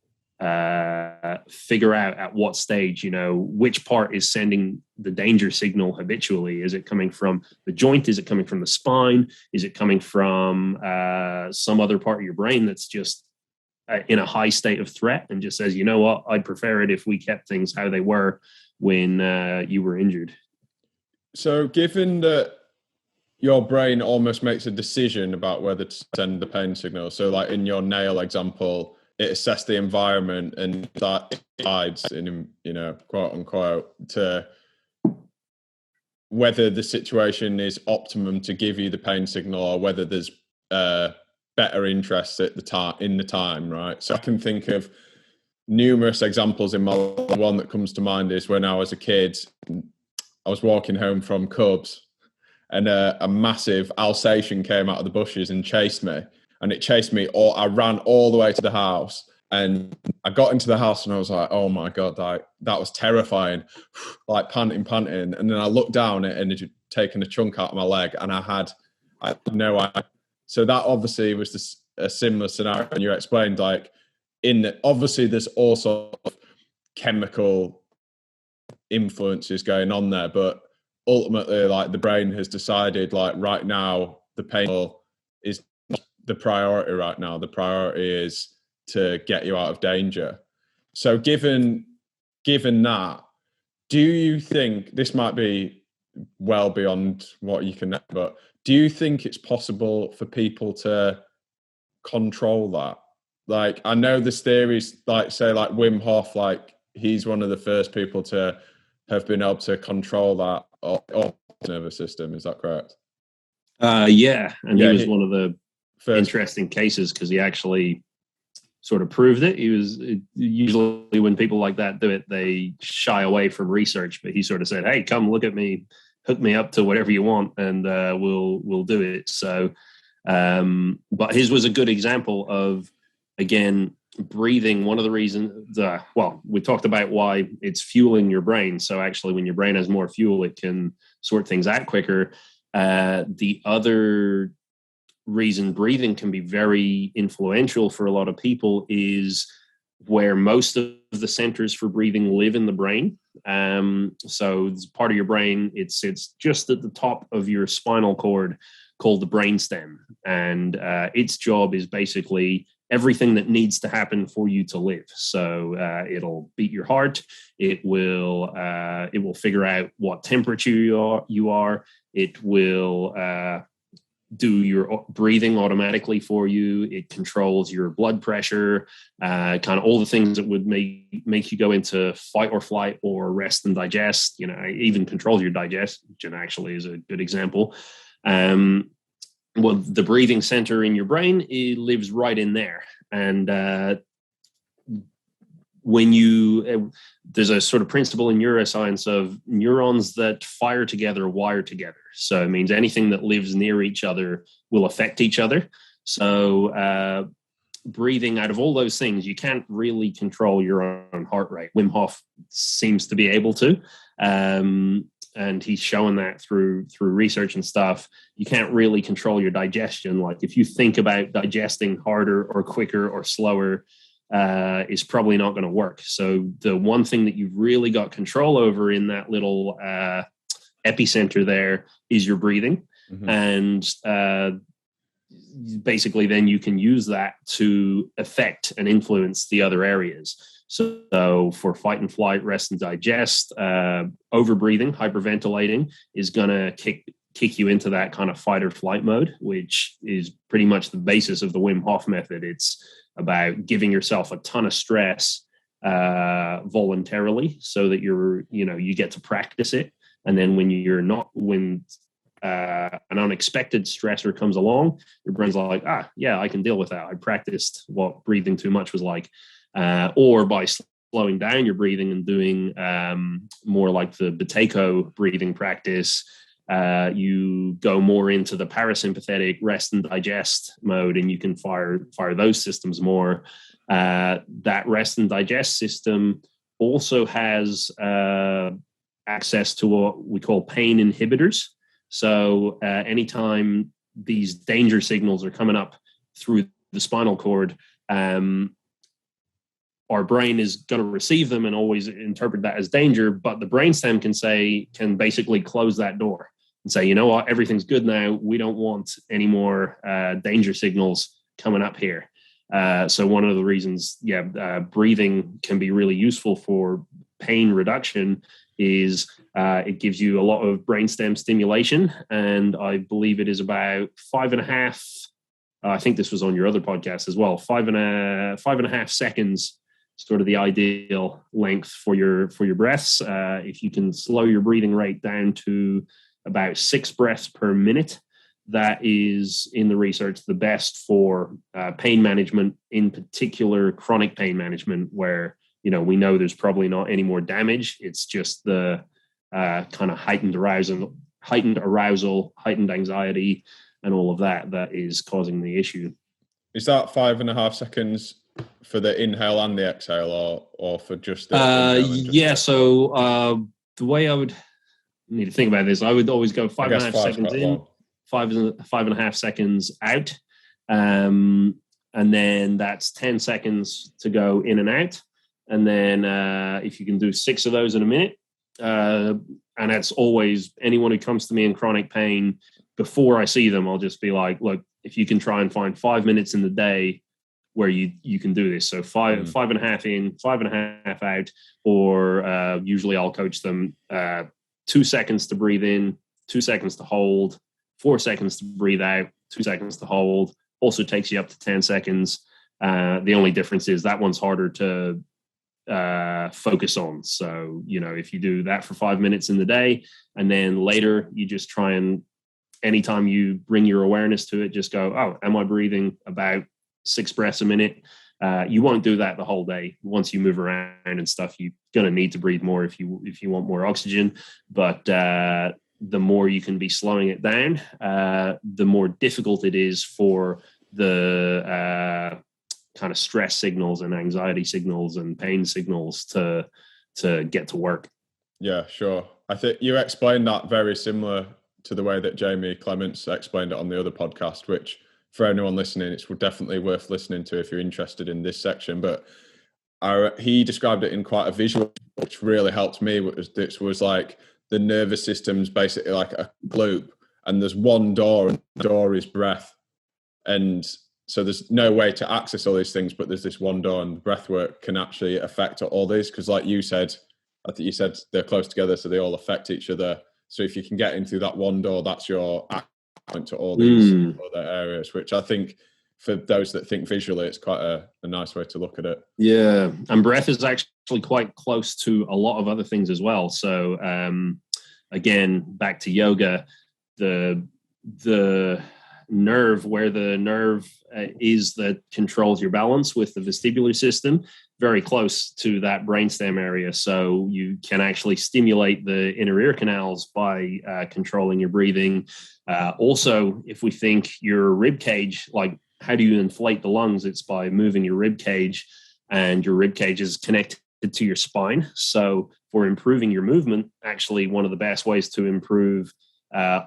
figure out at what stage, which part is sending the danger signal habitually. Is it coming from the joint? Is it coming from the spine? Is it coming from some other part of your brain that's just in a high state of threat and just says, you know what, I'd prefer it if we kept things how they were when you were injured. So given that your brain almost makes a decision about whether to send the pain signal, so like in your nail example, it assessed the environment and that decides in, quote unquote, to whether the situation is optimum to give you the pain signal or whether there's better interests at the time, right? So I can think of numerous examples in my life. One that comes to mind is when I was a kid, I was walking home from Cubs and a massive Alsatian came out of the bushes and chased me. And it chased me, I ran all the way to the house, and I got into the house and I was like, oh my God, that was terrifying, like panting. And then I looked down and it had taken a chunk out of my leg and I had no idea. So that obviously was a similar scenario. And you explained obviously there's also chemical influences going on there, but ultimately the brain has decided right now the pain is the priority right now. The priority is to get you out of danger. So given that, do you think this might be well beyond what you can, but do you think it's possible for people to control that? I know there's theories say Wim Hof, he's one of the first people to have been able to control that or nervous system. Is that correct? Yeah. And he was one of the interesting cases because he actually sort of proved it. Usually when people like that do it, they shy away from research, but he sort of said, hey, come look at me hook me up to whatever you want, and we'll do it. So, but his was a good example of, again, breathing. One of the reasons, we talked about why it's fueling your brain. So actually, when your brain has more fuel, it can sort things out quicker. The other reason breathing can be very influential for a lot of people is where most of the centers for breathing live in the brain. So it's part of your brain. It's just at the top of your spinal cord, called the brainstem, and its job is basically everything that needs to happen for you to live. So it'll beat your heart. It will figure out what temperature you are. It will do your breathing automatically for you. It controls your blood pressure, kind of all the things that would make you go into fight or flight or rest and digest. Even controls your digestion, actually, is a good example. Well, the breathing center in your brain, it lives right in there. And there's a sort of principle in neuroscience of neurons that fire together wire together. So it means anything that lives near each other will affect each other. So breathing, out of all those things, you can't really control your own heart rate. Wim Hof seems to be able to. And he's showing that through research and stuff. You can't really control your digestion. Like if you think about digesting harder or quicker or slower, is probably not going to work. So the one thing that you've really got control over in that little epicenter there is your breathing. Mm-hmm. And basically then you can use that to affect and influence the other areas. So for fight and flight, rest and digest, over-breathing, hyperventilating is going to kick you into that kind of fight or flight mode, which is pretty much the basis of the Wim Hof method. It's about giving yourself a ton of stress voluntarily so that you get to practice it. And then when an unexpected stressor comes along, your brain's like, I can deal with that. I practiced what breathing too much was like. Or by slowing down your breathing and doing more like the Buteyko breathing practice, you go more into the parasympathetic rest and digest mode, and you can fire those systems more. That rest and digest system also has access to what we call pain inhibitors. So anytime these danger signals are coming up through the spinal cord, our brain is going to receive them and always interpret that as danger, but the brainstem can basically close that door and say, you know what, everything's good now. We don't want any more danger signals coming up here. So one of the reasons, breathing can be really useful for pain reduction is it gives you a lot of brainstem stimulation. And I believe it is about 5.5, I think this was on your other podcast as well, 5.5 seconds, sort of the ideal length for your breaths. If you can slow your breathing rate down to about 6 breaths per minute, that is, in the research, the best for pain management, in particular chronic pain management, where we know there's probably not any more damage. It's just the kind of heightened arousal, heightened anxiety, and all of that is causing the issue. Is that 5.5 seconds for the inhale and the exhale, or for just the So the way I would need to think about this, I would always go 5.5 seconds in, 5.5 seconds out, and then that's 10 seconds to go in and out. And then if you can do 6 of those in a minute, and that's always anyone who comes to me in chronic pain, before I see them, I'll just be like, look, if you can try and find 5 minutes in the day where you can do this. So 5.5 in, 5.5 out, or usually I'll coach them 2 seconds to breathe in, 2 seconds to hold, 4 seconds to breathe out, 2 seconds to hold. Also takes you up to 10 seconds. The only difference is that one's harder to focus on. So, if you do that for 5 minutes in the day, and then later you just try and anytime you bring your awareness to it, just go, am I breathing about 6 breaths a minute? You won't do that the whole day. Once you move around and stuff, you're going to need to breathe more if you want more oxygen. But the more you can be slowing it down, the more difficult it is for the kind of stress signals and anxiety signals and pain signals to get to work. Yeah, sure. I think you explained that very similar to the way that Jamie Clements explained it on the other podcast, which for anyone listening, it's definitely worth listening to if you're interested in this section. But he described it in quite a visual, which really helped me. It was like the nervous system's basically like a loop, and there's one door, and the door is breath. And so there's no way to access all these things, but there's this one door, and breath work can actually affect all these. Because like you said, I think you said they're close together, so they all affect each other. So if you can get into that one door, that's your point to all these other areas, which I think for those that think visually, it's quite a nice way to look at it. Yeah. And breath is actually quite close to a lot of other things as well. So again, back to yoga, the nerve, where the nerve is that controls your balance with the vestibular system, very close to that brainstem area. So you can actually stimulate the inner ear canals by controlling your breathing. Also, if we think your rib cage, like how do you inflate the lungs? It's by moving your rib cage, and your rib cage is connected to your spine. So for improving your movement, actually one of the best ways to improve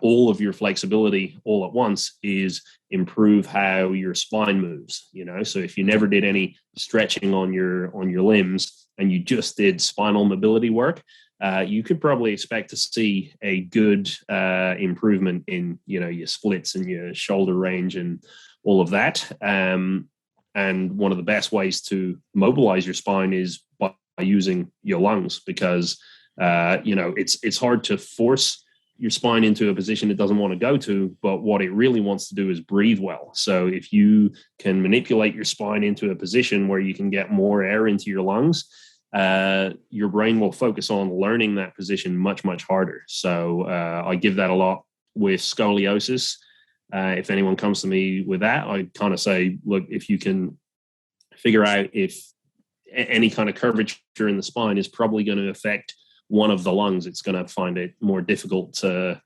all of your flexibility all at once is improve how your spine moves. So if you never did any stretching on your limbs and you just did spinal mobility work, you could probably expect to see a good improvement in your splits and your shoulder range and all of that. And one of the best ways to mobilize your spine is by using your lungs, because it's hard to force your spine into a position it doesn't want to go to, but what it really wants to do is breathe well. So if you can manipulate your spine into a position where you can get more air into your lungs, your brain will focus on learning that position much, much harder. So I give that a lot with scoliosis. If anyone comes to me with that, I kind of say, look, if you can figure out if any kind of curvature in the spine is probably going to affect one of the lungs, it's going to find it more difficult to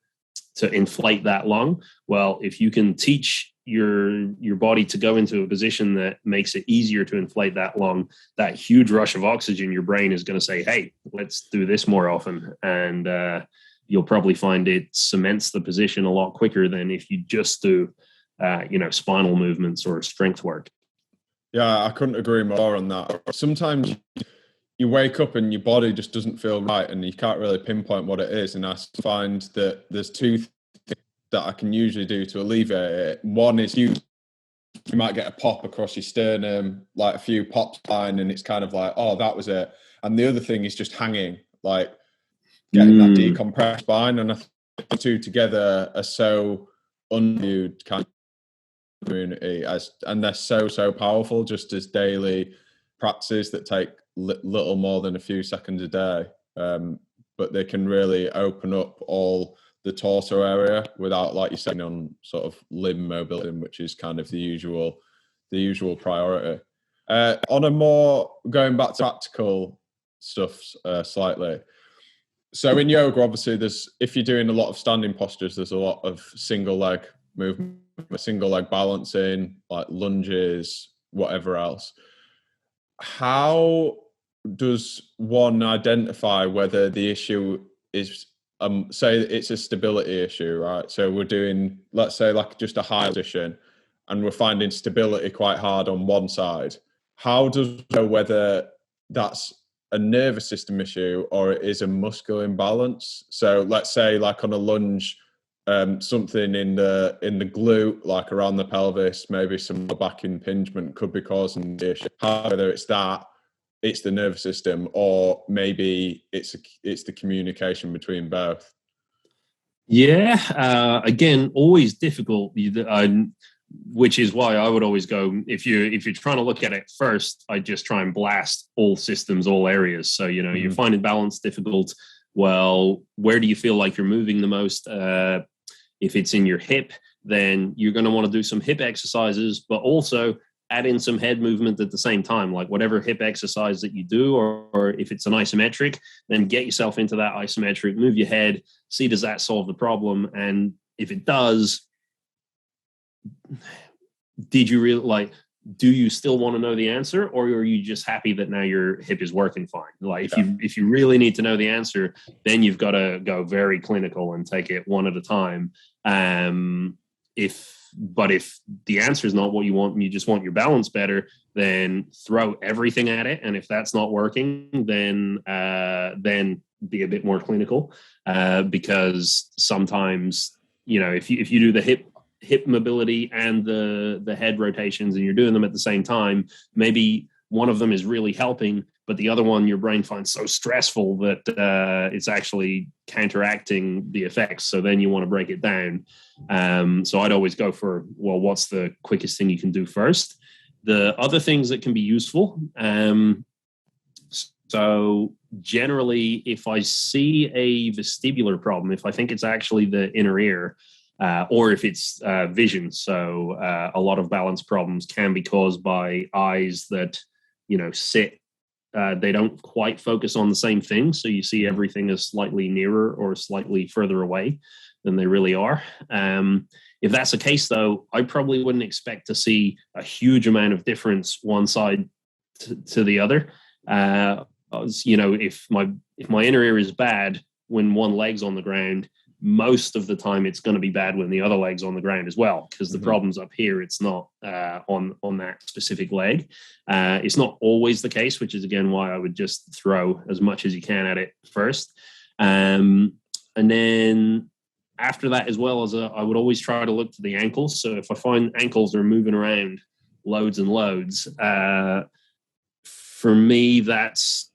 inflate that lung. Well, if you can teach your body to go into a position that makes it easier to inflate that lung, that huge rush of oxygen, your brain is going to say, hey, let's do this more often. And you'll probably find it cements the position a lot quicker than if you just do, spinal movements or strength work. Yeah, I couldn't agree more on that. Sometimes you wake up and your body just doesn't feel right and you can't really pinpoint what it is. And I find that there's two things that I can usually do to alleviate it. One is you might get a pop across your sternum, like a few pops fine, and it's kind of like, oh, that was it. And the other thing is just hanging, like getting that decompressed spine. And I think the two together are so unviewed kind of community, and they're so powerful just as daily practices that take little more than a few seconds a day, but they can really open up all the torso area without, like you're saying, on sort of limb mobility, which is kind of the usual priority. On a more, going back to practical stuff slightly, so in yoga, obviously if you're doing a lot of standing postures, there's a lot of single leg movement, single leg balancing, like lunges, whatever else. How does one identify whether the issue is, say it's a stability issue, right? So we're doing, let's say, like just a high position and we're finding stability quite hard on one side. How does one know whether that's a nervous system issue or it is a muscular imbalance? So let's say like on a lunge, something in the glute, like around the pelvis, maybe some back impingement could be causing the issue. Whether it's that, it's the nervous system, or maybe it's the communication between both. Yeah, again, always difficult. Which is why I would always go, if you're trying to look at it first, I just try and blast all systems, all areas. So you're finding balance difficult. Well, where do you feel like you're moving the most? If it's in your hip, then you're going to want to do some hip exercises, but also add in some head movement at the same time, like whatever hip exercise that you do, or if it's an isometric, then get yourself into that isometric, move your head, see, does that solve the problem? And if it does, did you really do you still want to know the answer, or are you just happy that now your hip is working fine? Like if you really need to know the answer, then you've got to go very clinical and take it one at a time. If the answer is not what you want and you just want your balance better, then throw everything at it. And if that's not working, then be a bit more clinical, because sometimes, if you do the hip mobility and the head rotations and you're doing them at the same time, maybe one of them is really helping, but the other one your brain finds so stressful that it's actually counteracting the effects. So then you want to break it down. So I'd always go for, well, what's the quickest thing you can do first? The other things that can be useful. So generally, if I see a vestibular problem, if I think it's actually the inner ear, or if it's vision. So a lot of balance problems can be caused by eyes that, sit. They don't quite focus on the same thing. So you see everything as slightly nearer or slightly further away than they really are. If that's the case, though, I probably wouldn't expect to see a huge amount of difference one side to the other. If my inner ear is bad when one leg's on the ground, most of the time it's going to be bad when the other leg's on the ground as well, because the problem's up here. It's not on that specific leg. It's not always the case, which is again why I would just throw as much as you can at it first. And then after that, as well as I would always try to look to the ankles. So if I find ankles are moving around loads and loads, for me, that's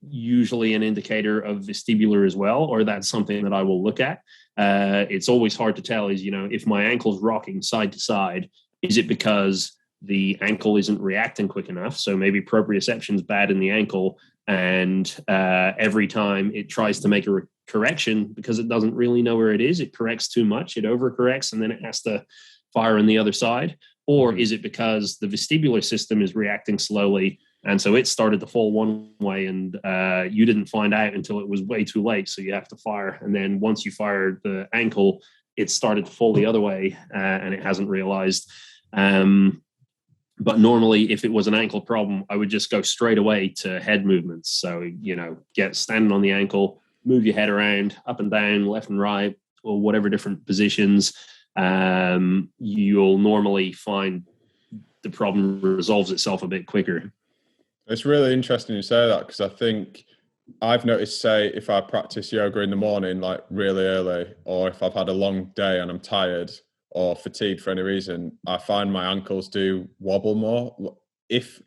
usually an indicator of vestibular as well, or that's something that I will look at. It's always hard to tell is, if my ankle's rocking side to side, is it because the ankle isn't reacting quick enough? So maybe proprioception is bad in the ankle, and every time it tries to make a correction, because it doesn't really know where it is, it corrects too much, it overcorrects, and then it has to fire on the other side. Or is it because the vestibular system is reacting slowly, and so it started to fall one way, and you didn't find out until it was way too late, so you have to fire. And then once you fired the ankle, it started to fall the other way, and it hasn't realized. But normally, if it was an ankle problem, I would just go straight away to head movements. So, get standing on the ankle, move your head around, up and down, left and right, or whatever different positions. You'll normally find the problem resolves itself a bit quicker. It's really interesting you say that, because I think I've noticed, say, if I practice yoga in the morning, like really early, or if I've had a long day and I'm tired or fatigued for any reason, I find my ankles do wobble more. If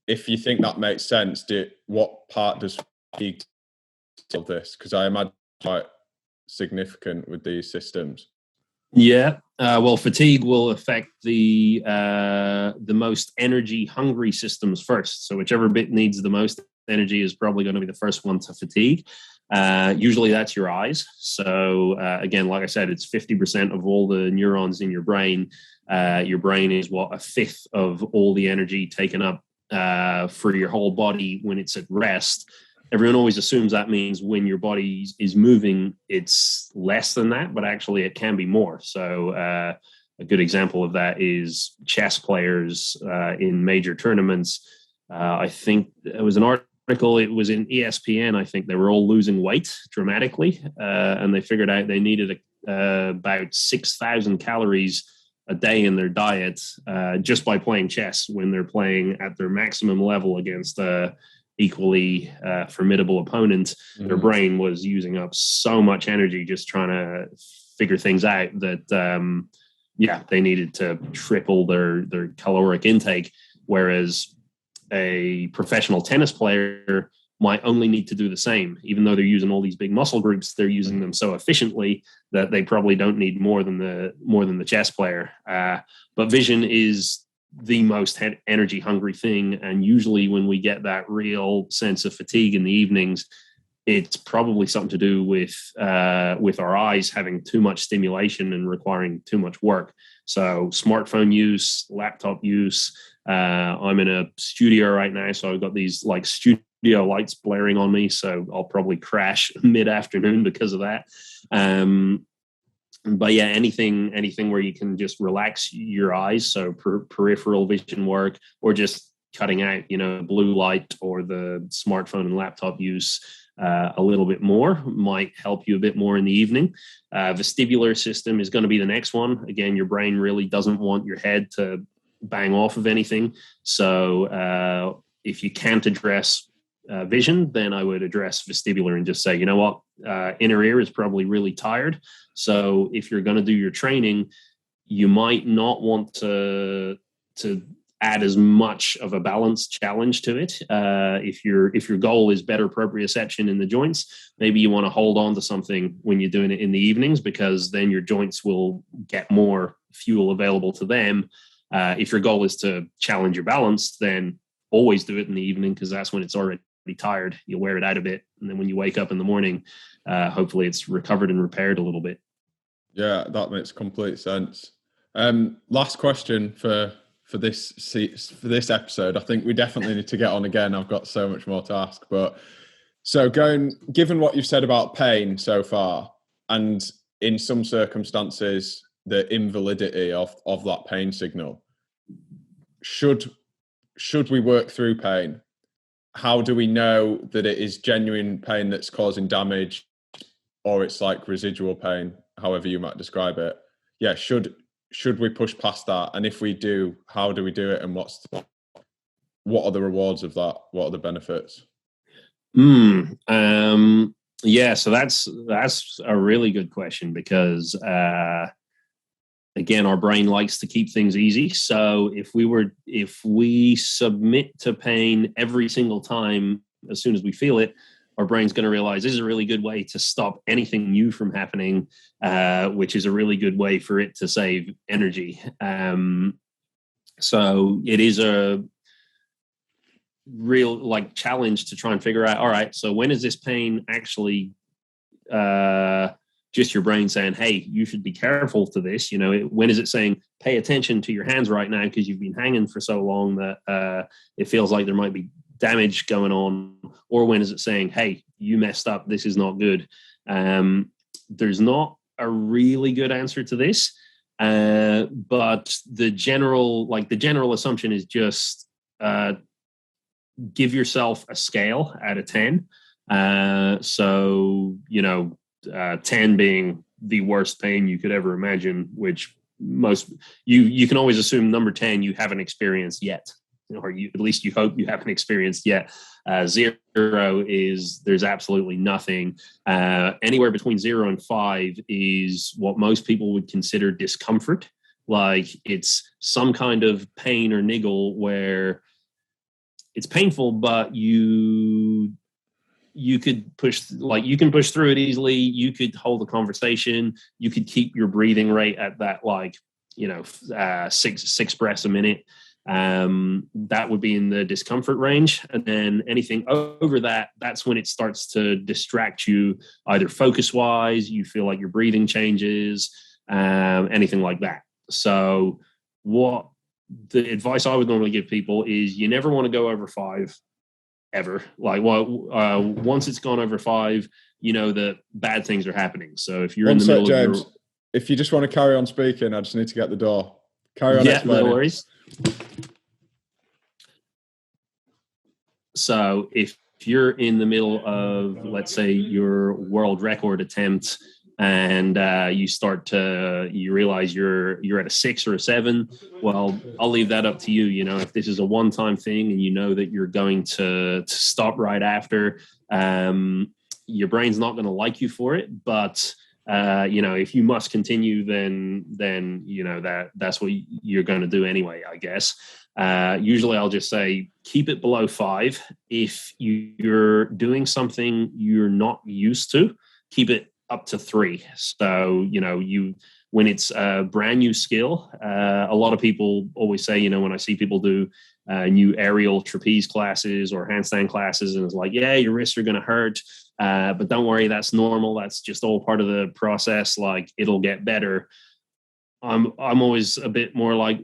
you think that makes sense, what part does fatigue of this? Because I imagine it's quite significant with these systems. Yeah, well, fatigue will affect the most energy hungry systems first. So whichever bit needs the most energy is probably going to be the first one to fatigue. Usually that's your eyes. So again, like I said, it's 50% of all the neurons in your brain. Your brain is a fifth of all the energy taken up for your whole body when it's at rest. Everyone always assumes that means when your body is moving, it's less than that, but actually it can be more. So a good example of that is chess players in major tournaments. I think it was an article, it was in ESPN, I think they were all losing weight dramatically, and they figured out they needed about 6,000 calories a day in their diet just by playing chess when they're playing at their maximum level against equally formidable opponent. Their brain was using up so much energy just trying to figure things out that they needed to triple their caloric intake, whereas a professional tennis player might only need to do the same. Even though they're using all these big muscle groups, they're using them so efficiently that they probably don't need more than the chess player. But vision is the most energy hungry thing, and usually when we get that real sense of fatigue in the evenings, it's probably something to do with our eyes having too much stimulation and requiring too much work. So smartphone use, laptop use. I'm in a studio right now, so I've got these like studio lights blaring on me, so I'll probably crash mid-afternoon because of that. But yeah, anything where you can just relax your eyes, so peripheral vision work, or just cutting out, blue light or the smartphone and laptop use a little bit more might help you a bit more in the evening. Vestibular system is going to be the next one. Again, your brain really doesn't want your head to bang off of anything. So if you can't address vision, then I would address vestibular and just say, you know what, inner ear is probably really tired. So if you're going to do your training, you might not want to add as much of a balance challenge to it. If your goal is better proprioception in the joints, maybe you want to hold on to something when you're doing it in the evenings, because then your joints will get more fuel available to them. If your goal is to challenge your balance, then always do it in the evening, because that's when it's already tired. You'll wear it out a bit, and then when you wake up in the morning, hopefully it's recovered and repaired a little bit. Yeah, that makes complete sense. Last question for this episode. I think we definitely need to get on again. I've got so much more to ask, but so given what you've said about pain so far, and in some circumstances the invalidity of that pain signal, should we work through pain? How do we know that it is genuine pain that's causing damage, or it's like residual pain, however you might describe it? Yeah, should we push past that? And if we do, how do we do it? And what are the rewards of that? What are the benefits? Yeah, so that's a really good question, because again, our brain likes to keep things easy. So if we submit to pain every single time as soon as we feel it, our brain's going to realize this is a really good way to stop anything new from happening, which is a really good way for it to save energy. So it is a real challenge to try and figure out, all right, so when is this pain actually just your brain saying, hey, you should be careful to this? When is it saying, pay attention to your hands right now because you've been hanging for so long that it feels like there might be damage going on? Or when is it saying, hey, you messed up, this is not good? There's not a really good answer to this, but the general assumption is just give yourself a scale out of 10. 10 being the worst pain you could ever imagine, which you can always assume number 10 you haven't experienced yet, or at least you hope you haven't experienced yet. 0 is there's absolutely nothing. Anywhere between 0 and 5 is what most people would consider discomfort. Like it's some kind of pain or niggle where it's painful, but you could push, you can push through it easily. You could hold a conversation. You could keep your breathing rate at that, 6 breaths a minute. That would be in the discomfort range. And then anything over that, that's when it starts to distract you, either focus wise, you feel like your breathing changes, anything like that. So what the advice I would normally give people is you never want to go over 5 ever. Once it's gone over 5, that bad things are happening. So if you're in the middle James, of if you just want to carry on speaking, I just need to get the door. Carry on. Yeah, no worries. So if you're in the middle of, let's say, your world record attempt, and you realize you're at a 6 or a 7, well, I'll leave that up to you. If this is a one-time thing and you know that you're going to stop right after, your brain's not going to like you for it. But if you must continue, then that's what you're going to do anyway, I guess. Usually I'll just say keep it below 5. If you're doing something you're not used to, keep it up to 3. So, when it's a brand new skill, a lot of people always say, when I see people do new aerial trapeze classes or handstand classes, and it's like, yeah, your wrists are going to hurt. But don't worry, that's normal. That's just all part of the process. Like, it'll get better. I'm always a bit more like,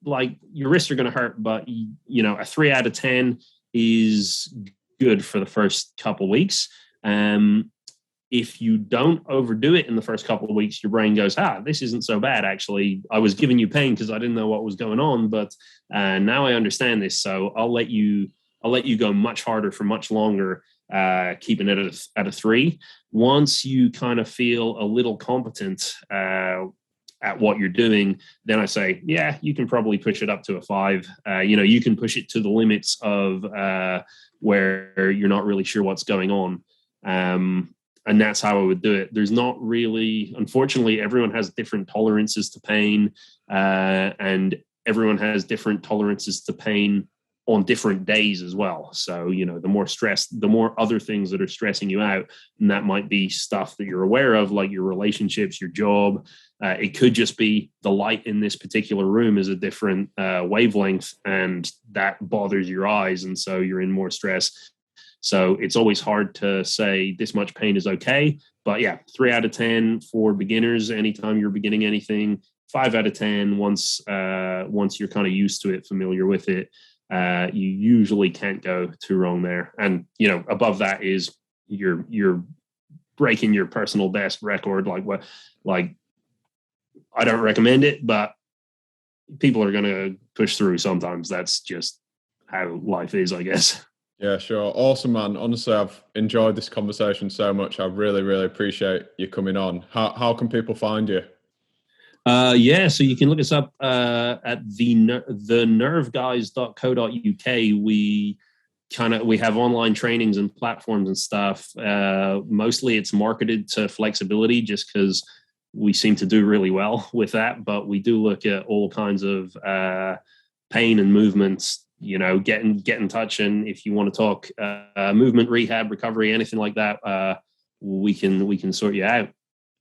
like your wrists are going to hurt, but a 3 out of 10 is good for the first couple of weeks. If you don't overdo it in the first couple of weeks, your brain goes, this isn't so bad. Actually, I was giving you pain because I didn't know what was going on, but now I understand this. So I'll let you go much harder for much longer, keeping it at a 3. Once you kind of feel a little competent at what you're doing, then I say, you can probably push it up to a 5. You can push it to the limits of where you're not really sure what's going on. And that's how I would do it. There's not really, unfortunately, everyone has different tolerances to pain, and everyone has different tolerances to pain on different days as well. So, the more stress, the more other things that are stressing you out. And that might be stuff that you're aware of, like your relationships, your job. It could just be the light in this particular room is a different wavelength, and that bothers your eyes. And so you're in more stress. So it's always hard to say this much pain is okay. But 3 out of 10 for beginners, anytime you're beginning anything. 5 out of 10 once you're kind of used to it, familiar with it. You usually can't go too wrong there. And, above that is you're breaking your personal best record. Like I don't recommend it, but people are going to push through sometimes. That's just how life is, I guess. Yeah, sure. Awesome, man. Honestly, I've enjoyed this conversation so much. I really, really appreciate you coming on. How can people find you? So you can look us up at thenerveguys.co.uk. We have online trainings and platforms and stuff. Mostly it's marketed to flexibility just because we seem to do really well with that. But we do look at all kinds of pain and movements. Get in touch, and if you want to talk movement, rehab, recovery, anything like that, we can sort you out.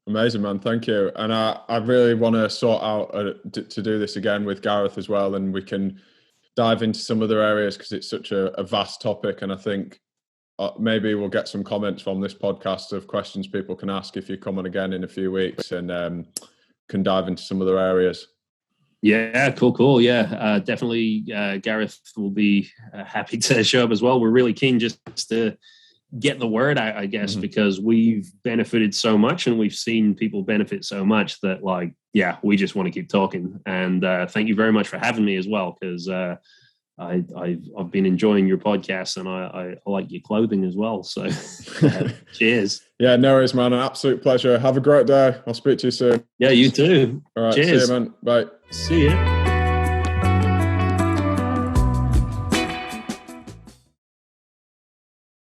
Amazing, man. Thank you. And I really want to sort out to do this again with Gareth as well, and we can dive into some other areas because it's such a vast topic. And I think maybe we'll get some comments from this podcast of questions people can ask if you come on again in a few weeks, and can dive into some other areas. Yeah, cool. Yeah, definitely. Gareth will be happy to show up as well. We're really keen just to get the word out, I guess, because we've benefited so much and we've seen people benefit so much that, we just want to keep talking. And thank you very much for having me as well, because I've been enjoying your podcast, and I like your clothing as well. So cheers. Yeah, no worries, man. An absolute pleasure. Have a great day. I'll speak to you soon. Yeah, you too. All right. Cheers. See you, man. Bye. See you.